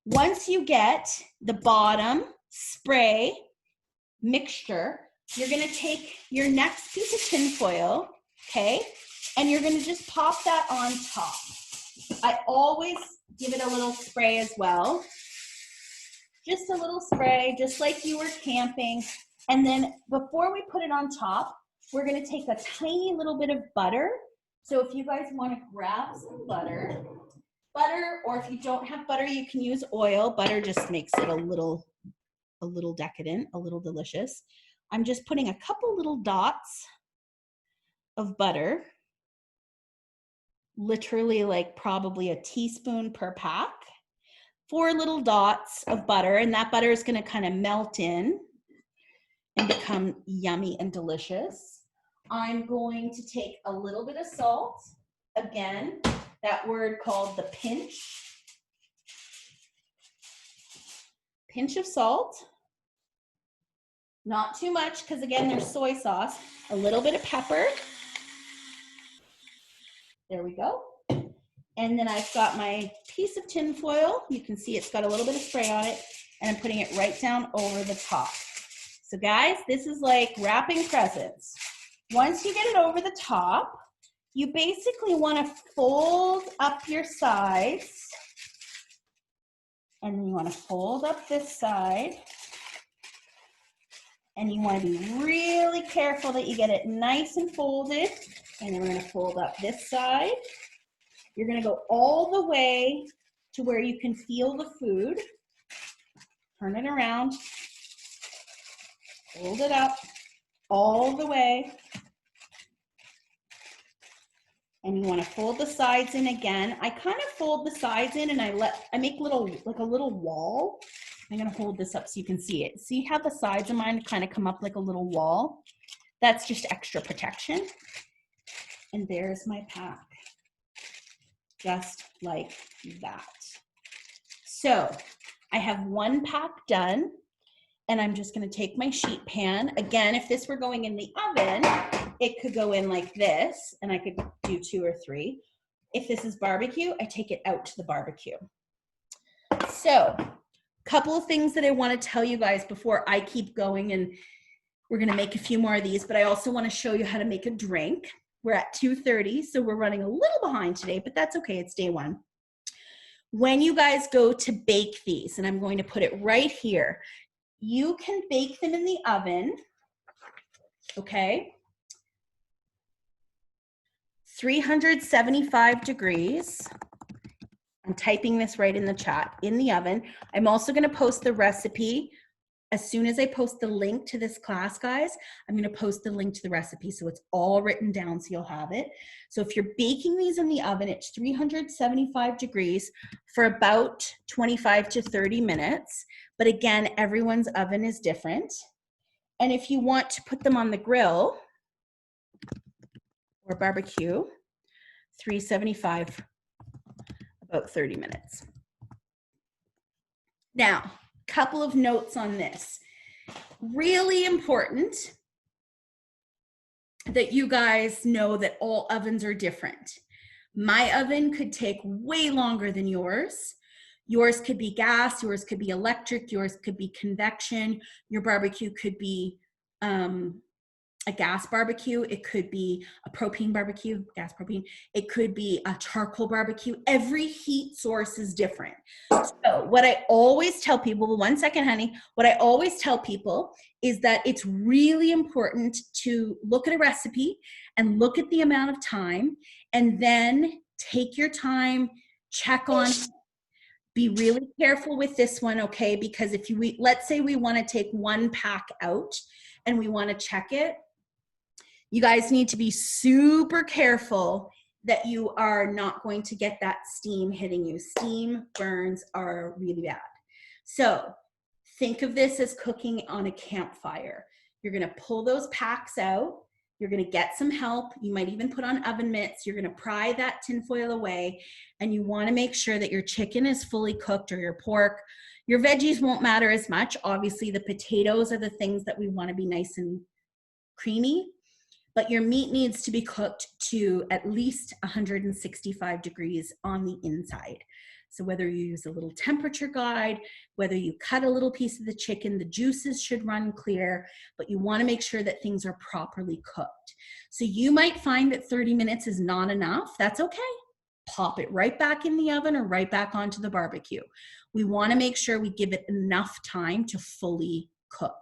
Once you get the bottom spray mixture, you're gonna take your next piece of tin foil, okay? And you're gonna just pop that on top. I always give it a little spray as well. Just a little spray, just like you were camping. And then before we put it on top, we're gonna take a tiny little bit of butter. So if you guys wanna grab some butter, or if you don't have butter, you can use oil. Butter just makes it a little decadent, a little delicious. I'm just putting a couple little dots of butter, literally like probably a teaspoon per pack. 4 little dots of butter, and that butter is gonna kind of melt in and become yummy and delicious. I'm going to take a little bit of salt. Again, that word called the pinch. Pinch of salt. Not too much, because again, there's soy sauce. A little bit of pepper. There we go. And then I've got my piece of tin foil. You can see it's got a little bit of spray on it, and I'm putting it right down over the top. So guys, this is like wrapping presents. Once you get it over the top, you basically want to fold up your sides, and then you want to fold up this side, and you want to be really careful that you get it nice and folded. And then we're going to fold up this side. You're going to go all the way to where you can feel the food. Turn it around, fold it up all the way. And you want to fold the sides in again. I kind of fold the sides in, and I make a little wall. I'm going to hold this up so you can see it. See how the sides of mine kind of come up like a little wall? That's just extra protection. And there's my pack. Just like that. So I have one pack done, and I'm just going to take my sheet pan. Again, if this were going in the oven, it could go in like this, and I could do 2 or 3. If this is barbecue, I take it out to the barbecue. So, couple of things that I want to tell you guys before I keep going, and we're going to make a few more of these, but I also want to show you how to make a drink. We're at 2:30, so we're running a little behind today, but that's okay. It's day 1. When you guys go to bake these, and I'm going to put it right here, you can bake them in the oven, okay? 375 degrees. I'm typing this right in the chat, in the oven. I'm also going to post the recipe. As soon as I post the link to this class, guys, I'm going to post the link to the recipe, so it's all written down so you'll have it. So if you're baking these in the oven, it's 375 degrees for about 25 to 30 minutes. But again, everyone's oven is different. And if you want to put them on the grill or barbecue, 375, about 30 minutes. Now, couple of notes on this. Really important that you guys know that all ovens are different. My oven could take way longer than yours. Yours could be gas, yours could be electric, yours could be convection, your barbecue could be a gas barbecue. It could be a propane barbecue, gas propane. It could be a charcoal barbecue. Every heat source is different. So what I always tell people, 1 second, honey. What I always tell people is that it's really important to look at a recipe and look at the amount of time, and then take your time, check on it. Be really careful with this one, okay? Because if let's say we want to take 1 pack out and we want to check it, you guys need to be super careful that you are not going to get that steam hitting you. Steam burns are really bad. So think of this as cooking on a campfire. You're gonna pull those packs out. You're gonna get some help. You might even put on oven mitts. You're gonna pry that tinfoil away, and you wanna make sure that your chicken is fully cooked, or your pork. Your veggies won't matter as much. Obviously, the potatoes are the things that we wanna be nice and creamy, but your meat needs to be cooked to at least 165 degrees on the inside. So whether you use a little temperature guide, whether you cut a little piece of the chicken, the juices should run clear, but you want to make sure that things are properly cooked. So you might find that 30 minutes is not enough. That's okay. Pop it right back in the oven or right back onto the barbecue. We want to make sure we give it enough time to fully cook.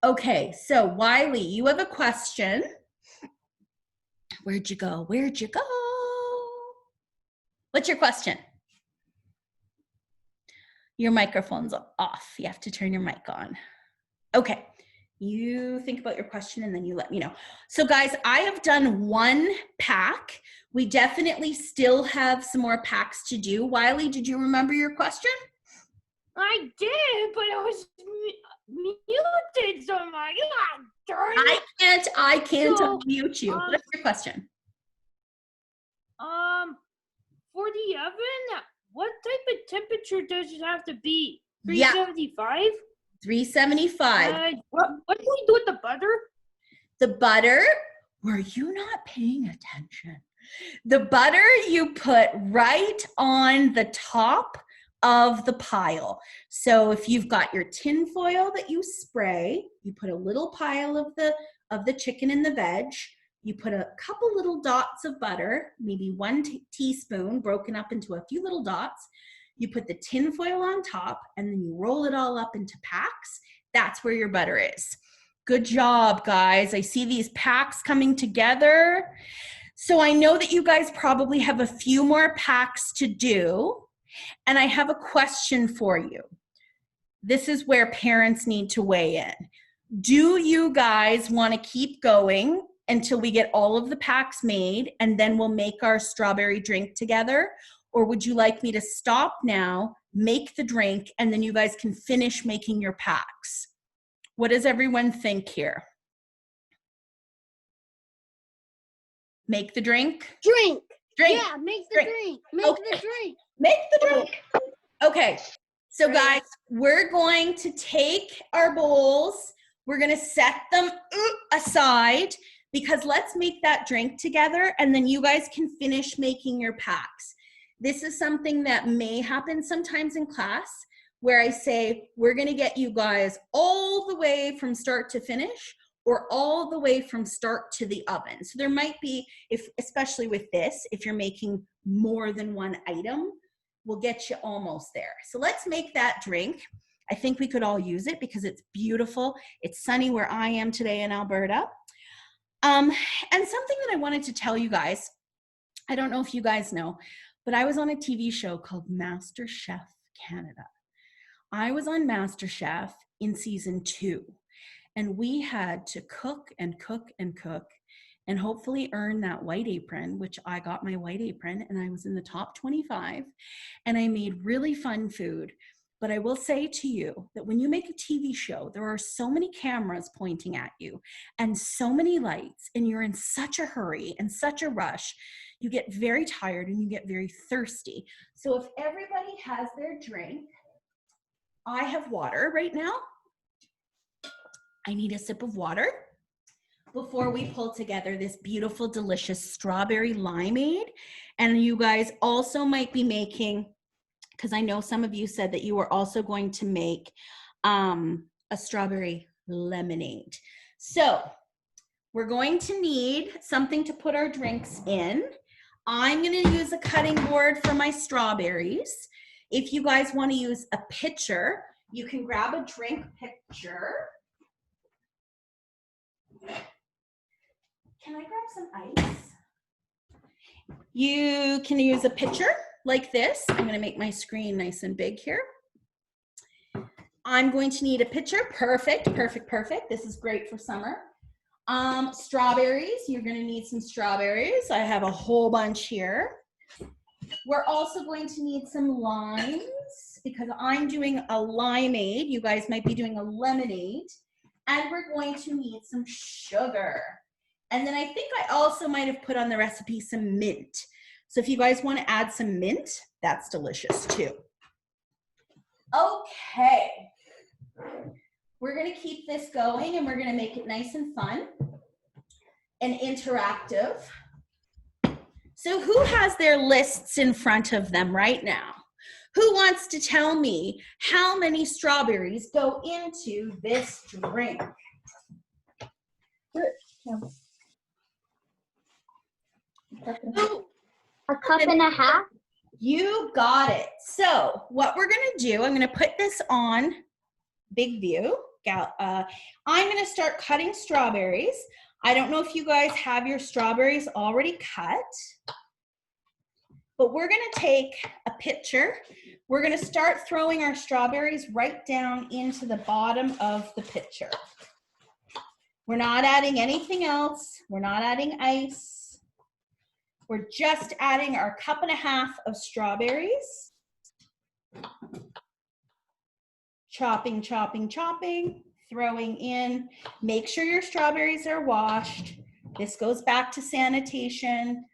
Okay, so Wiley, you have a question. Where'd you go? Where'd you go? What's your question? Your microphone's off. You have to turn your mic on. Okay, you think about your question and then you let me know. So guys, I have done 1 pack. We definitely still have some more packs to do. Wiley, did you remember your question? I did, but it was muted somehow. Darn it. I can't So, unmute you. What's your question? For the oven, what type of temperature does it have to be? Yeah. 375? 375. What do we do with the butter? The butter, were you not paying attention? The butter you put right on the top of the pile. So if you've got your tin foil that you spray, you put a little pile of the chicken and the veg. You put a couple little dots of butter, maybe 1 teaspoon broken up into a few little dots. You put the tin foil on top, and then you roll it all up into packs. That's where your butter is. Good job, guys. I see these packs coming together. So I know that you guys probably have a few more packs to do, and I have a question for you. This is where parents need to weigh in. Do you guys want to keep going until we get all of the packs made, and then we'll make our strawberry drink together? Or would you like me to stop now, make the drink, and then you guys can finish making your packs? What does everyone think here? Make the drink? Drink. Drink. Yeah, make the Drink. drink. Make Okay. the drink. Make the drink. Okay, so guys, we're going to take our bowls. We're gonna set them aside, because let's make that drink together, and then you guys can finish making your packs. This is something that may happen sometimes in class, where I say, we're gonna get you guys all the way from start to finish, or all the way from start to the oven. So there might be, especially with this, if you're making more than 1 item, we'll get you almost there. So let's make that drink. I think we could all use it because it's beautiful. It's sunny where I am today in Alberta. And something that I wanted to tell you guys, I don't know if you guys know, but I was on a TV show called MasterChef Canada. I was on MasterChef in season 2, and we had to cook and cook and cook and hopefully earn that white apron, which I got my white apron, and I was in the top 25, and I made really fun food. But I will say to you that when you make a TV show, there are so many cameras pointing at you and so many lights, and you're in such a hurry and such a rush, you get very tired and you get very thirsty. So if everybody has their drink, I have water right now. I need a sip of water before we pull together this beautiful, delicious strawberry limeade. And you guys also might be making, because I know some of you said that you were also going to make a strawberry lemonade. So we're going to need something to put our drinks in. I'm going to use a cutting board for my strawberries. If you guys want to use a pitcher, you can grab a drink pitcher. Can I grab some ice? You can use a pitcher like this. I'm going to make my screen nice and big here. I'm going to need a pitcher. Perfect, perfect, perfect. This is great for summer. Strawberries. You're going to need some strawberries. I have a whole bunch here. We're also going to need some limes because I'm doing a limeade. You guys might be doing a lemonade. And we're going to need some sugar. And then I think I also might have put on the recipe some mint. So if you guys want to add some mint, that's delicious too. Okay. We're going to keep this going and we're going to make it nice and fun and interactive. So who has their lists in front of them right now? Who wants to tell me how many strawberries go into this drink? A cup and a half. You got it. So what we're going to do, I'm going to put this on big view. I'm going to start cutting strawberries. I don't know if you guys have your strawberries already cut, but we're going to take a pitcher. We're going to start throwing our strawberries right down into the bottom of the pitcher. We're not adding anything else. We're not adding ice. We're just adding our cup and a half of strawberries. Chopping, chopping, chopping, throwing in. Make sure your strawberries are washed. This goes back to sanitation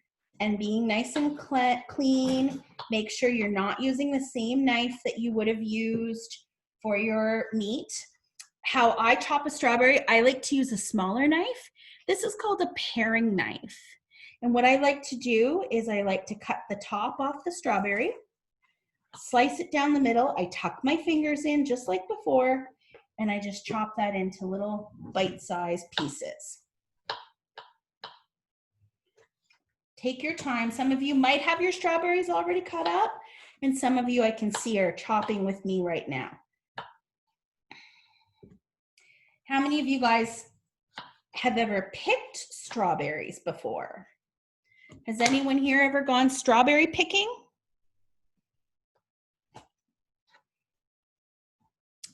and being nice and clean. Make sure you're not using the same knife that you would have used for your meat. How I chop a strawberry, I like to use a smaller knife. This is called a paring knife. And what I like to do is I like to cut the top off the strawberry, slice it down the middle. I tuck my fingers in just like before, and I just chop that into little bite-sized pieces. Take your time. Some of you might have your strawberries already cut up, and some of you I can see are chopping with me right now. How many of you guys have ever picked strawberries before? Has anyone here ever gone strawberry picking?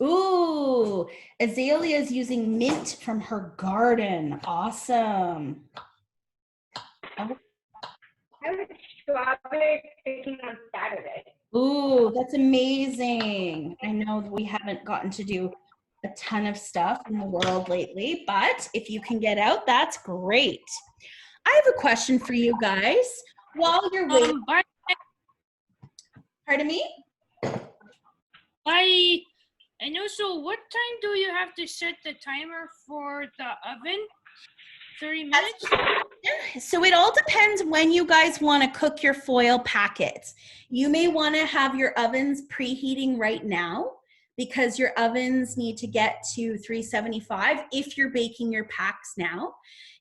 Ooh, Azalea is using mint from her garden. Awesome. I was strawberry picking on Saturday. Ooh, that's amazing. I know we haven't gotten to do a ton of stuff in the world lately, but if you can get out, that's great. I have a question for you guys. While you're waiting, pardon me? And also, what time do you have to set the timer for the oven? 30 minutes? So it all depends when you guys want to cook your foil packets. You may want to have your ovens preheating right now because your ovens need to get to 375 if you're baking your packs now.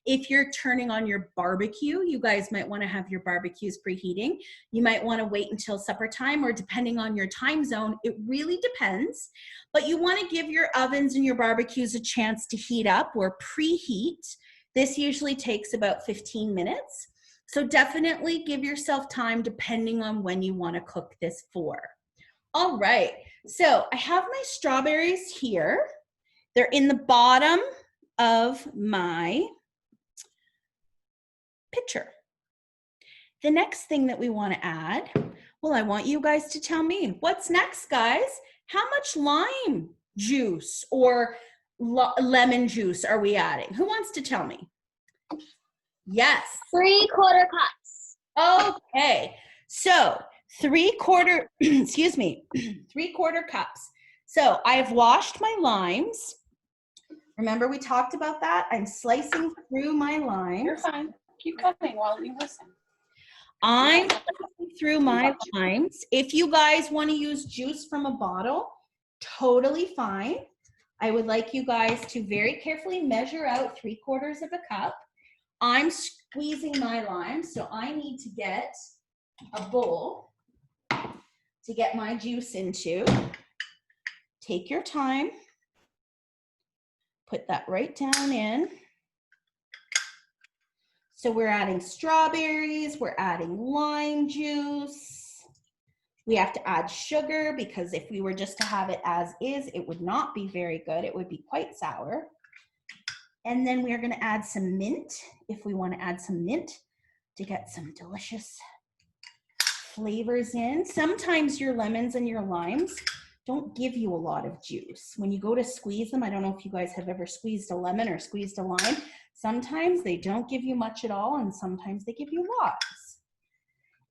If you're turning on your barbecue, you guys might want to have your barbecues preheating. You might want to wait until supper time, or depending on your time zone, it really depends. But you want to give your ovens and your barbecues a chance to heat up or preheat. This usually takes about 15 minutes. So definitely give yourself time depending on when you want to cook this for. All right, so I have my strawberries here. They're in the bottom of my pitcher. The next thing that we want to add, well, I want you guys to tell me, what's next, guys? How much lime juice or lemon juice are we adding? Who wants to tell me? Yes. 3/4 cups. Okay, so 3/4, excuse me, 3/4 cups. So I've washed my limes. Remember we talked about that? I'm slicing through my limes. You're fine. Keep cutting while you listen. I'm slicing through my limes. If you guys want to use juice from a bottle, totally fine. I would like you guys to very carefully measure out 3/4 of a cup. I'm squeezing my lime, so I need to get a bowl to get my juice into. Take your time. Put that right down in. So we're adding strawberries, we're adding lime juice. We have to add sugar because if we were just to have it as is, it would not be very good. It would be quite sour. And then we are going to add some mint if we want to add some mint to get some delicious flavors in. Sometimes your lemons and your limes don't give you a lot of juice. When you go to squeeze them, I don't know if you guys have ever squeezed a lemon or squeezed a lime. Sometimes they don't give you much at all, and sometimes they give you lots.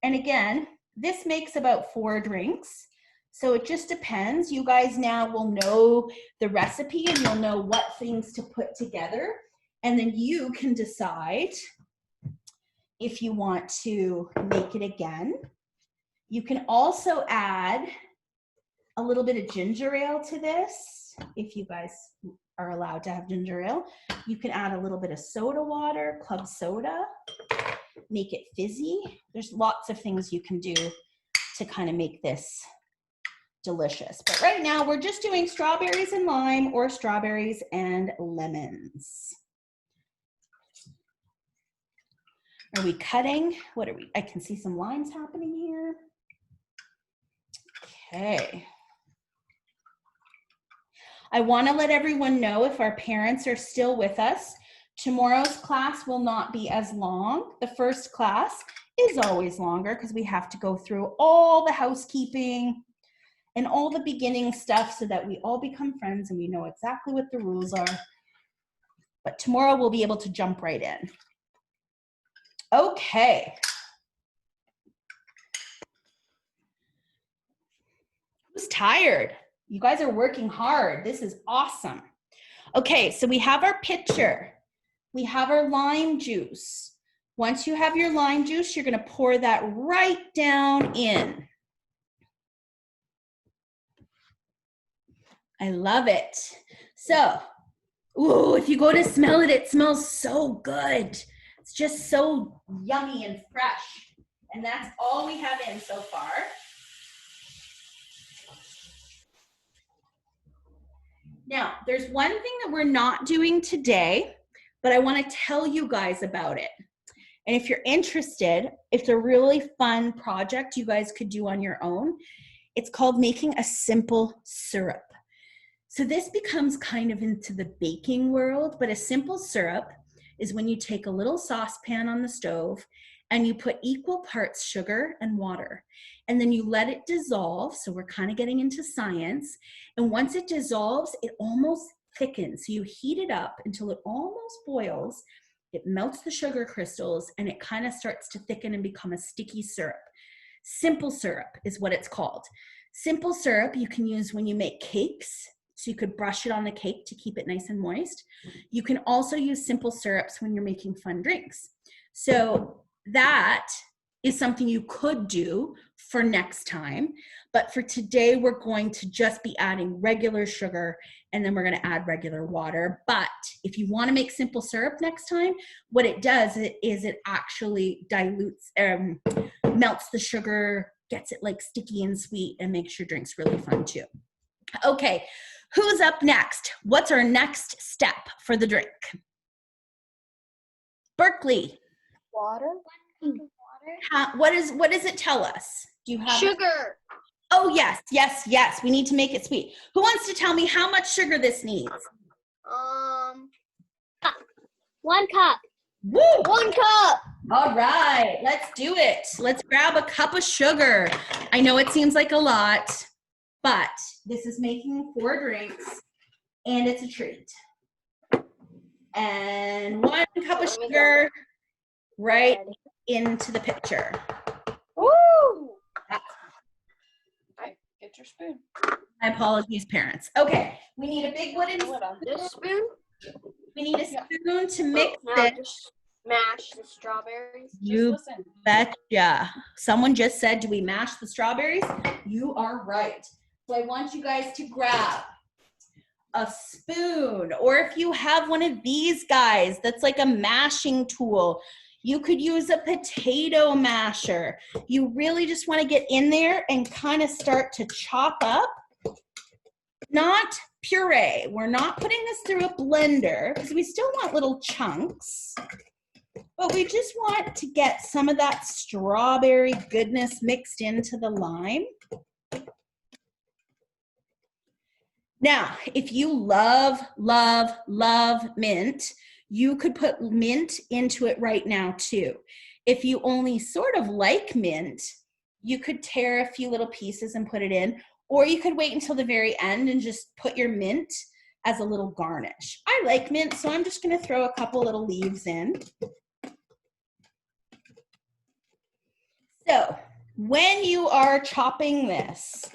And again, this makes about 4 drinks. So it just depends. You guys now will know the recipe and you'll know what things to put together. And then you can decide if you want to make it again. You can also add a little bit of ginger ale to this, if you guys are allowed to have ginger ale. You can add a little bit of soda water, club soda, make it fizzy. There's lots of things you can do to kind of make this delicious. But right now we're just doing strawberries and lime or strawberries and lemons. Are we cutting? What are we? I can see some limes happening here. Okay. I want to let everyone know, if our parents are still with us, tomorrow's class will not be as long. The first class is always longer because we have to go through all the housekeeping and all the beginning stuff so that we all become friends and we know exactly what the rules are. But tomorrow we'll be able to jump right in. Okay. Who's tired? You guys are working hard. This is awesome. Okay, so we have our pitcher. We have our lime juice. Once you have your lime juice, you're going to pour that right down in. I love it. So, ooh, if you go to smell it, it smells so good. It's just so yummy and fresh. And that's all we have in so far. Now, there's one thing that we're not doing today, but I want to tell you guys about it. And if you're interested, it's a really fun project you guys could do on your own. It's called making a simple syrup. So this becomes kind of into the baking world, but a simple syrup is when you take a little saucepan on the stove and you put equal parts sugar and water. And then you let it dissolve. So we're kind of getting into science. And once it dissolves, it almost thickens. So you heat it up until it almost boils. It melts the sugar crystals and it kind of starts to thicken and become a sticky syrup. Simple syrup is what it's called. Simple syrup you can use when you make cakes. So you could brush it on the cake to keep it nice and moist. You can also use simple syrups when you're making fun drinks. So that is something you could do for next time. But for today, we're going to just be adding regular sugar and then we're going to add regular water. But if you want to make simple syrup next time, what it does is it actually dilutes, melts the sugar, gets it like sticky and sweet, and makes your drinks really fun too. Okay, who's up next? What's our next step for the drink? Berkeley. Water. What does it tell us? Do you have Sugar. Oh, yes, yes, yes. We need to make it sweet. Who wants to tell me how much sugar this needs? Cup. 1 cup. Woo! 1 cup. All right, let's do it. Let's grab a cup of sugar. I know it seems like a lot, but this is making 4 drinks, and it's a treat. And 1 cup of sugar right into the pitcher. Woo! Get your spoon. My apologies, parents. Okay, we need a big wooden Hold on. This spoon. We need a spoon to mix Now it. just mash the strawberries. You Just listen. betcha. Someone just said, do we mash the strawberries? You are right. So I want you guys to grab a spoon, or if you have one of these guys that's like a mashing tool, you could use a potato masher. You really just want to get in there and kind of start to chop up, not puree. We're not putting this through a blender because we still want little chunks, but we just want to get some of that strawberry goodness mixed into the lime. Now, if you love, love, love mint, you could put mint into it right now too. If you only sort of like mint, you could tear a few little pieces and put it in, or you could wait until the very end and just put your mint as a little garnish. I like mint, so I'm just gonna throw a couple little leaves in. So when you are chopping this,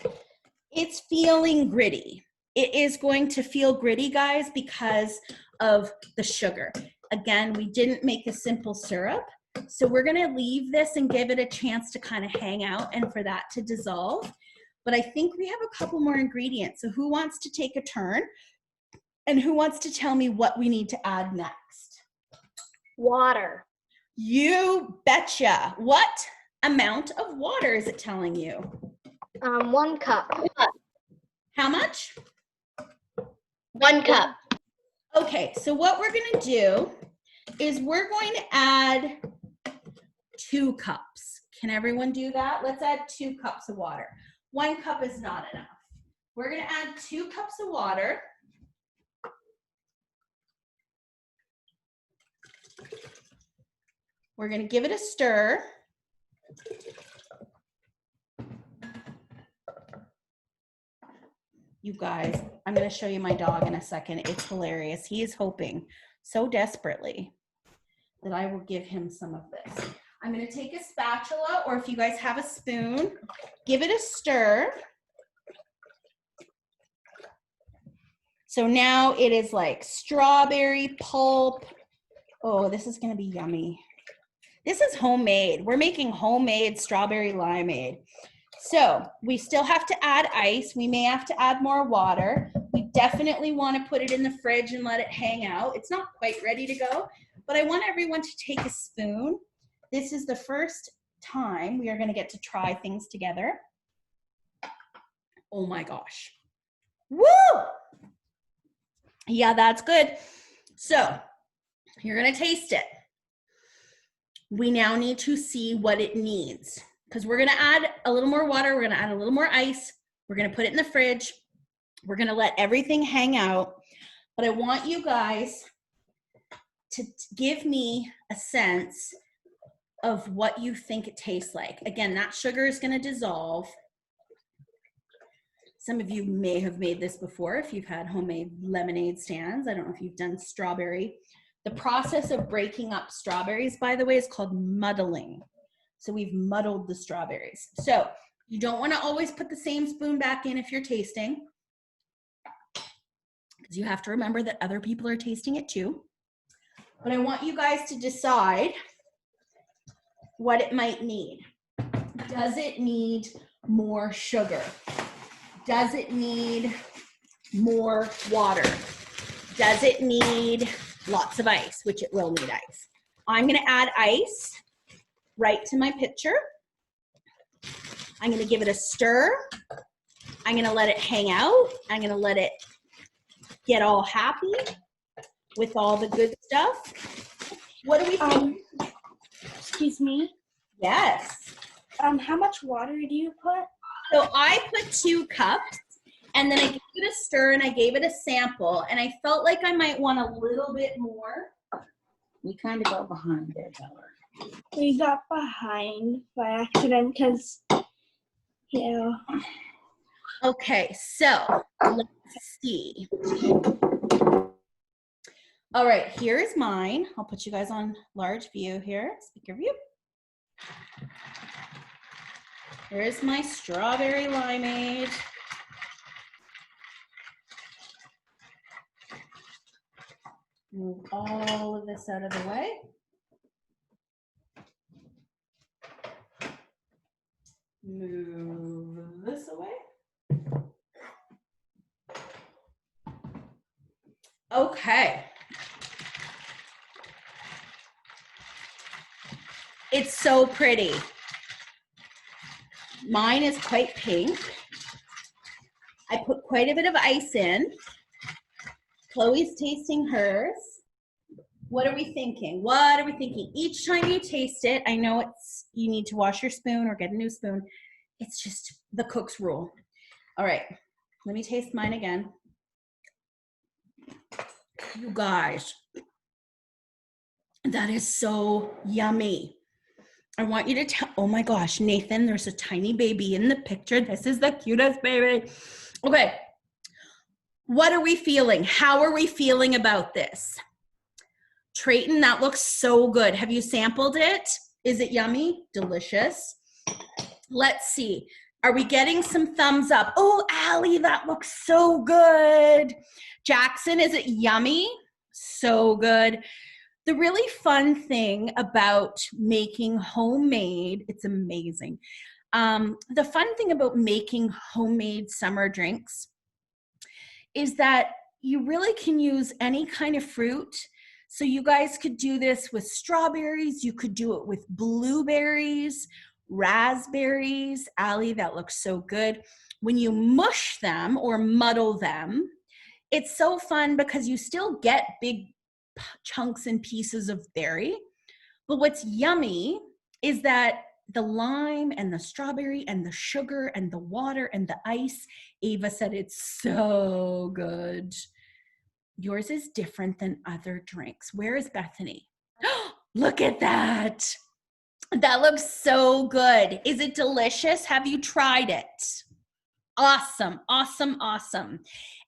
it's feeling gritty. It is going to feel gritty, guys, because of the sugar. Again, we didn't make a simple syrup, so we're gonna leave this and give it a chance to kind of hang out and for that to dissolve. But I think we have a couple more ingredients. So who wants to take a turn? And who wants to tell me what we need to add next? Water. You betcha. What amount of water is it telling you? 1 cup. How much? 1 cup. Okay, so what we're gonna do is we're going to add 2 cups. Can everyone do that? Let's add 2 cups of water. 1 cup is not enough. We're gonna add 2 cups of water. We're gonna give it a stir. You guys, I'm gonna show you my dog in a second. It's hilarious. He is hoping so desperately that I will give him some of this. I'm gonna take a spatula, or if you guys have a spoon, give it a stir. So now it is like strawberry pulp. Oh, this is gonna be yummy. This is homemade. We're making homemade strawberry limeade. So we still have to add ice. We may have to add more water. We definitely want to put it in the fridge and let it hang out. It's not quite ready to go, but I want everyone to take a spoon. This is the first time we are going to get to try things together. Oh my gosh. Woo! Yeah, that's good. So you're going to taste it. We now need to see what it needs, because we're gonna add a little more water, we're gonna add a little more ice, we're gonna put it in the fridge, we're gonna let everything hang out. But I want you guys to give me a sense of what you think it tastes like. Again, that sugar is gonna dissolve. Some of you may have made this before if you've had homemade lemonade stands. I don't know if you've done strawberry. The process of breaking up strawberries, by the way, is called muddling. So we've muddled the strawberries. So you don't want to always put the same spoon back in if you're tasting, because you have to remember that other people are tasting it too. But I want you guys to decide what it might need. Does it need more sugar? Does it need more water? Does it need lots of ice, which it will need ice? I'm gonna add ice right to my pitcher. I'm gonna give it a stir. I'm gonna let it hang out. I'm gonna let it get all happy with all the good stuff. What do we think? Excuse me. Yes. How much water do you put? So I put 2 cups, and then I gave it a stir and I gave it a sample, and I felt like I might want a little bit more. We kind of got behind there, Bella. We got behind by accident because, yeah. Okay, so let's see. All right, here is mine. I'll put you guys on large view here, speaker view. Here's my strawberry limeade. Move all of this out of the way. Move this away. Okay. It's so pretty. Mine is quite pink. I put quite a bit of ice in. Chloe's tasting hers. What are we thinking? What are we thinking? Each time you taste it, I know you need to wash your spoon or get a new spoon. It's just the cook's rule. All right, let me taste mine again. You guys, that is so yummy. I want you to tell, oh my gosh, Nathan, there's a tiny baby in the picture. This is the cutest baby. Okay, what are we feeling? How are we feeling about this? Trayton, that looks so good. Have you sampled it? Is it yummy? Delicious. Let's see. Are we getting some thumbs up? Oh, Allie, that looks so good. Jackson, is it yummy? So good. The really fun thing about making homemade, it's amazing. The fun thing about making homemade summer drinks is that you really can use any kind of fruit. So you guys could do this with strawberries. You could do it with blueberries, raspberries. Allie, that looks so good. When you mush them or muddle them, it's so fun because you still get big chunks and pieces of berry. But what's yummy is that the lime and the strawberry and the sugar and the water and the ice, Ava said it's so good. Yours is different than other drinks. Where is Bethany? Look at that. That looks so good. Is it delicious? Have you tried it? Awesome, awesome, awesome.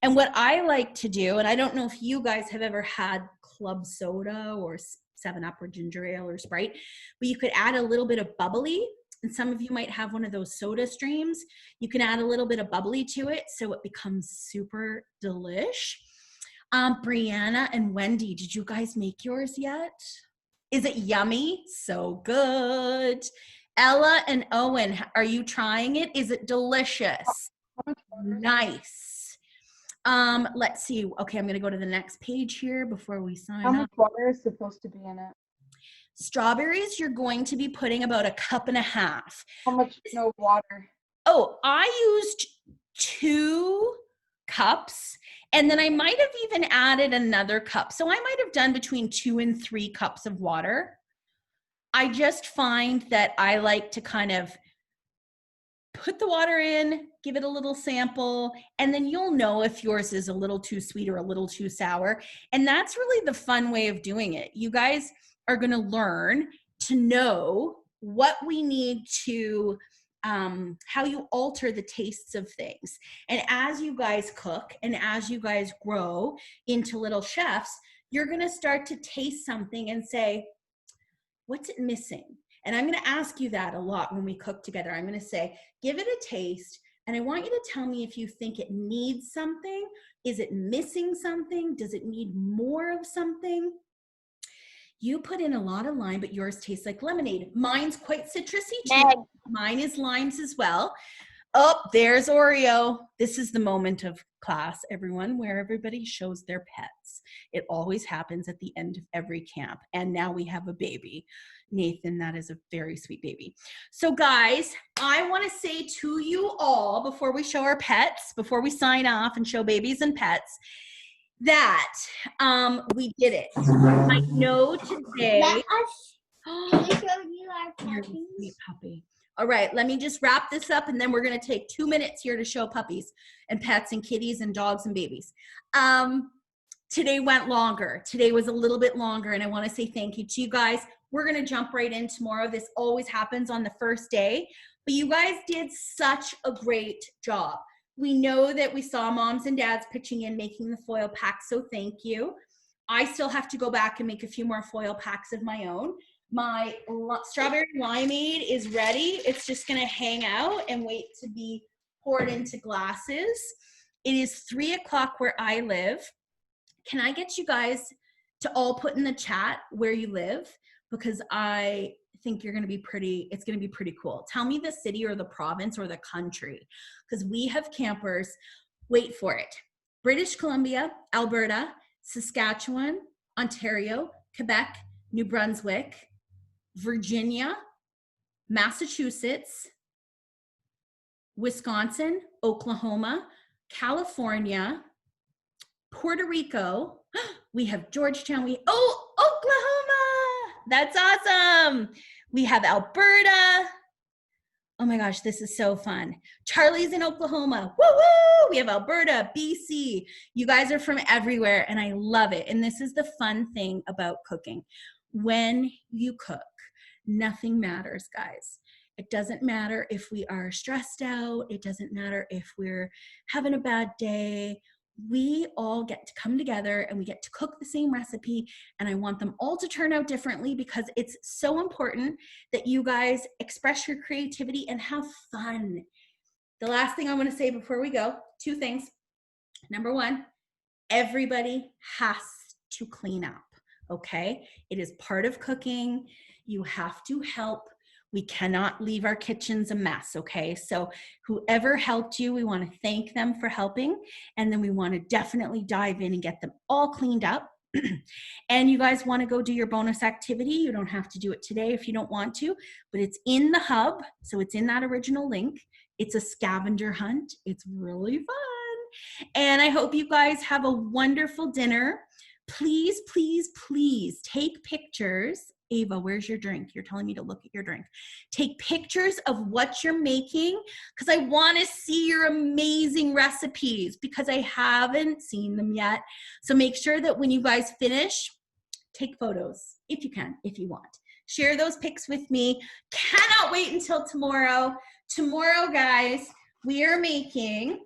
And what I like to do, and I don't know if you guys have ever had club soda or 7-Up or ginger ale or Sprite, but you could add a little bit of bubbly, and some of you might have one of those soda streams. You can add a little bit of bubbly to it so it becomes super delish. Brianna and Wendy, did you guys make yours yet? Is it yummy? So good. Ella and Owen, are you trying it? Is it delicious? Nice. Let's see. Okay, I'm going to go to the next page here before we sign How up. much water is supposed to be in it? Strawberries, you're going to be putting about 1.5 cups. How much? No water. Oh, I used 2 cups, and then I might have even added another cup. So I might have done between 2 and 3 cups of water. I just find that I like to kind of put the water in, give it a little sample, and then you'll know if yours is a little too sweet or a little too sour. And that's really the fun way of doing it. You guys are going to learn to know what we need to, how you alter the tastes of things. And as you guys cook and as you guys grow into little chefs, you're going to start to taste something and say, what's it missing? And I'm going to ask you that a lot when we cook together. I'm going to say, give it a taste. And I want you to tell me if you think it needs something. Is it missing something? Does it need more of something? You put in a lot of lime, but yours tastes like lemonade. Mine's quite citrusy too. Mine is limes as well. Oh, there's Oreo. This is the moment of class, everyone, where everybody shows their pets. It always happens at the end of every camp. And now we have a baby. Nathan, that is a very sweet baby. So guys, I want to say to you all, before we show our pets, before we sign off and show babies and pets, that we did it. I know today. Let us can we show you our You're a puppies? sweet puppy. All right, let me just wrap this up and then we're going to take 2 minutes here to show puppies and pets and kitties and dogs and babies. Today went longer. Today was a little bit longer, and I want to say thank you to you guys. We're going to jump right in tomorrow. This always happens on the first day, but you guys did such a great job. We know that we saw moms and dads pitching in, making the foil packs, so thank you. I still have to go back and make a few more foil packs of my own. My strawberry limeade is ready. It's just going to hang out and wait to be poured into glasses. It is 3 o'clock where I live. Can I get you guys to all put in the chat where you live? Because I think you're going to be it's going to be pretty cool. Tell me the city or the province or the country, because we have campers, wait for it, British Columbia, Alberta, Saskatchewan, Ontario, Quebec, New Brunswick, Virginia, Massachusetts, Wisconsin, Oklahoma, California, Puerto Rico. We have Georgetown. Oklahoma. That's awesome. We have Alberta. Oh my gosh, this is so fun. Charlie's in Oklahoma. Woo woo! We have Alberta, BC. You guys are from everywhere and I love it. And this is the fun thing about cooking. When you cook, nothing matters, guys. It doesn't matter if we are stressed out. It doesn't matter if we're having a bad day. We all get to come together and we get to cook the same recipe, and I want them all to turn out differently because it's so important that you guys express your creativity and have fun. The last thing I want to say before we go, 2 things. Number 1, everybody has to clean up, okay? It is part of cooking. You have to help. We cannot leave our kitchens a mess, okay? So whoever helped you, we want to thank them for helping. And then we want to definitely dive in and get them all cleaned up. And you guys want to go do your bonus activity. You don't have to do it today if you don't want to, but it's in the hub. So it's in that original link. It's a scavenger hunt. It's really fun. And I hope you guys have a wonderful dinner. Please, please, please take pictures. Ava, where's your drink? You're telling me to look at your drink. Take pictures of what you're making because I want to see your amazing recipes because I haven't seen them yet. So make sure that when you guys finish, take photos if you can, if you want. Share those pics with me. Cannot wait until tomorrow. Tomorrow, guys, we are making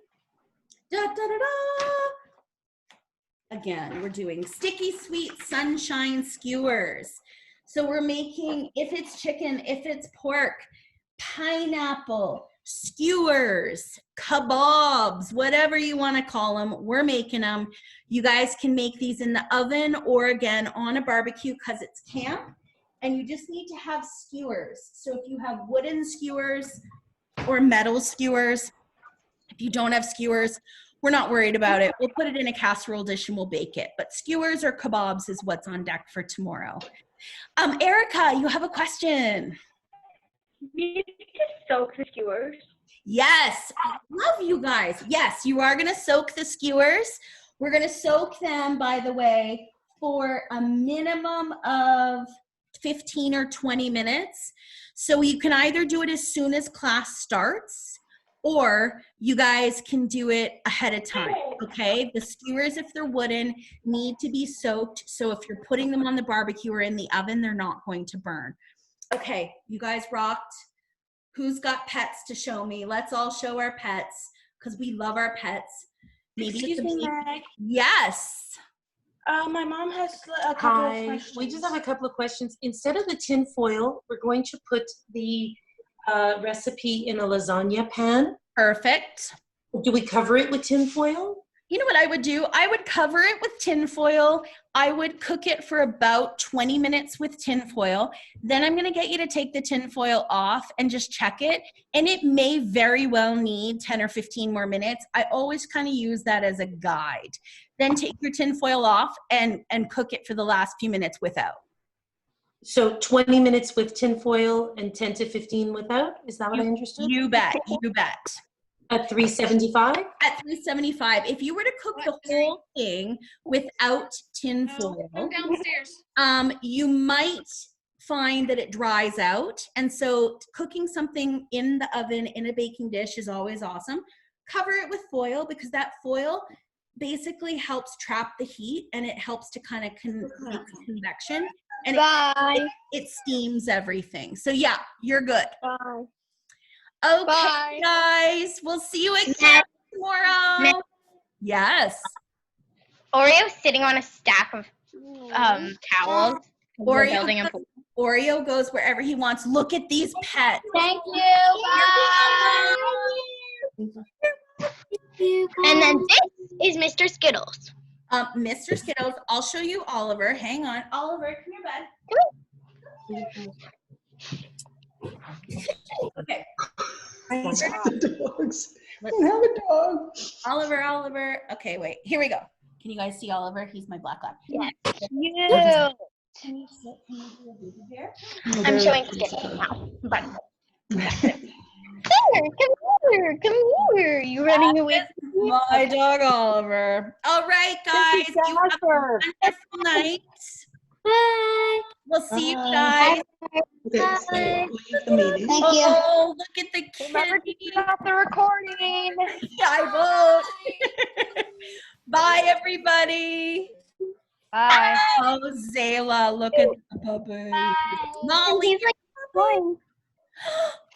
again, we're doing sticky sweet sunshine skewers. So we're making, if it's chicken, if it's pork, pineapple, skewers, kebabs, whatever you want to call them, we're making them. You guys can make these in the oven or again on a barbecue because it's camp. And you just need to have skewers. So if you have wooden skewers or metal skewers, if you don't have skewers, we're not worried about it. We'll put it in a casserole dish and we'll bake it. But skewers or kebabs is what's on deck for tomorrow. Erica, you have a question. You just soak the skewers. Yes, I love you guys. Yes, you are gonna soak the skewers. We're gonna soak them, by the way, for a minimum of 15 or 20 minutes. So you can either do it as soon as class starts, or you guys can do it ahead of time, okay? The skewers, if they're wooden, need to be soaked. So if you're putting them on the barbecue or in the oven, they're not going to burn. Okay, you guys rocked. Who's got pets to show me? Let's all show our pets because we love our pets. Maybe Excuse me, Meg. Yes. My mom has a couple of Hi, questions. we just have a couple of questions. Instead of the tin foil, we're going to put the recipe in a lasagna pan. Perfect. Do we cover it with tin foil? You know what I would do? I would cover it with tin foil. I would cook it for about 20 minutes with tin foil. Then I'm gonna get you to take the tin foil off and just check it. And it may very well need 10 or 15 more minutes. I always kind of use that as a guide. Then take your tin foil off and cook it for the last few minutes without. So 20 minutes with tin foil and 10 to 15 without? Is that what I understood? You bet, you bet. At 375? At 375. If you were to cook the whole thing without tin foil, Come downstairs. You might find that it dries out. And so cooking something in the oven in a baking dish is always awesome. Cover it with foil because that foil basically helps trap the heat and it helps to kind of make convection. And it steams everything. So yeah, you're good. Bye. Okay, Bye. guys, we'll see you again tomorrow. Yes. Oreo's sitting on a stack of towels. We're building a pool. Oreo goes wherever he wants. Look at these pets. Thank you. Bye. And then this is Mr. Skittles. Mr. Skittles, I'll show you Oliver. Hang on. Oliver, come here, bud. Okay. The dogs. I don't have a dog. Oliver. Okay, wait. Here we go. Can you guys see Oliver? He's my black lab. Yes. Can you do a baby bear? I'm showing Skip now. But come here. You running away? My dog Oliver. All right, guys. You have a Jasper. wonderful night. Bye. We'll see you guys. Okay, so leave the meeting. Thank you. Oh, look at the Remember kitty. to stop the recording. I won't. Bye, everybody. Bye. Oh, Zayla, look at the puppy. Molly, He's like, going.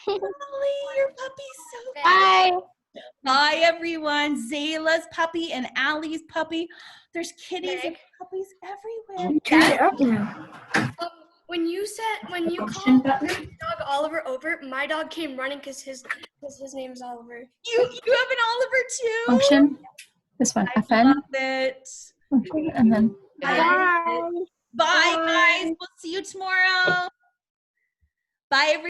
Molly, your puppy's so cute. Bye. Bye, everyone. Zayla's puppy and Allie's puppy. There's kitties and puppies everywhere. When you called dog Oliver over, my dog came running because his name's Oliver. You have an Oliver too? Function. This one. I FN. love it. Okay, and then. Bye, guys. We'll see you tomorrow. Bye, everyone.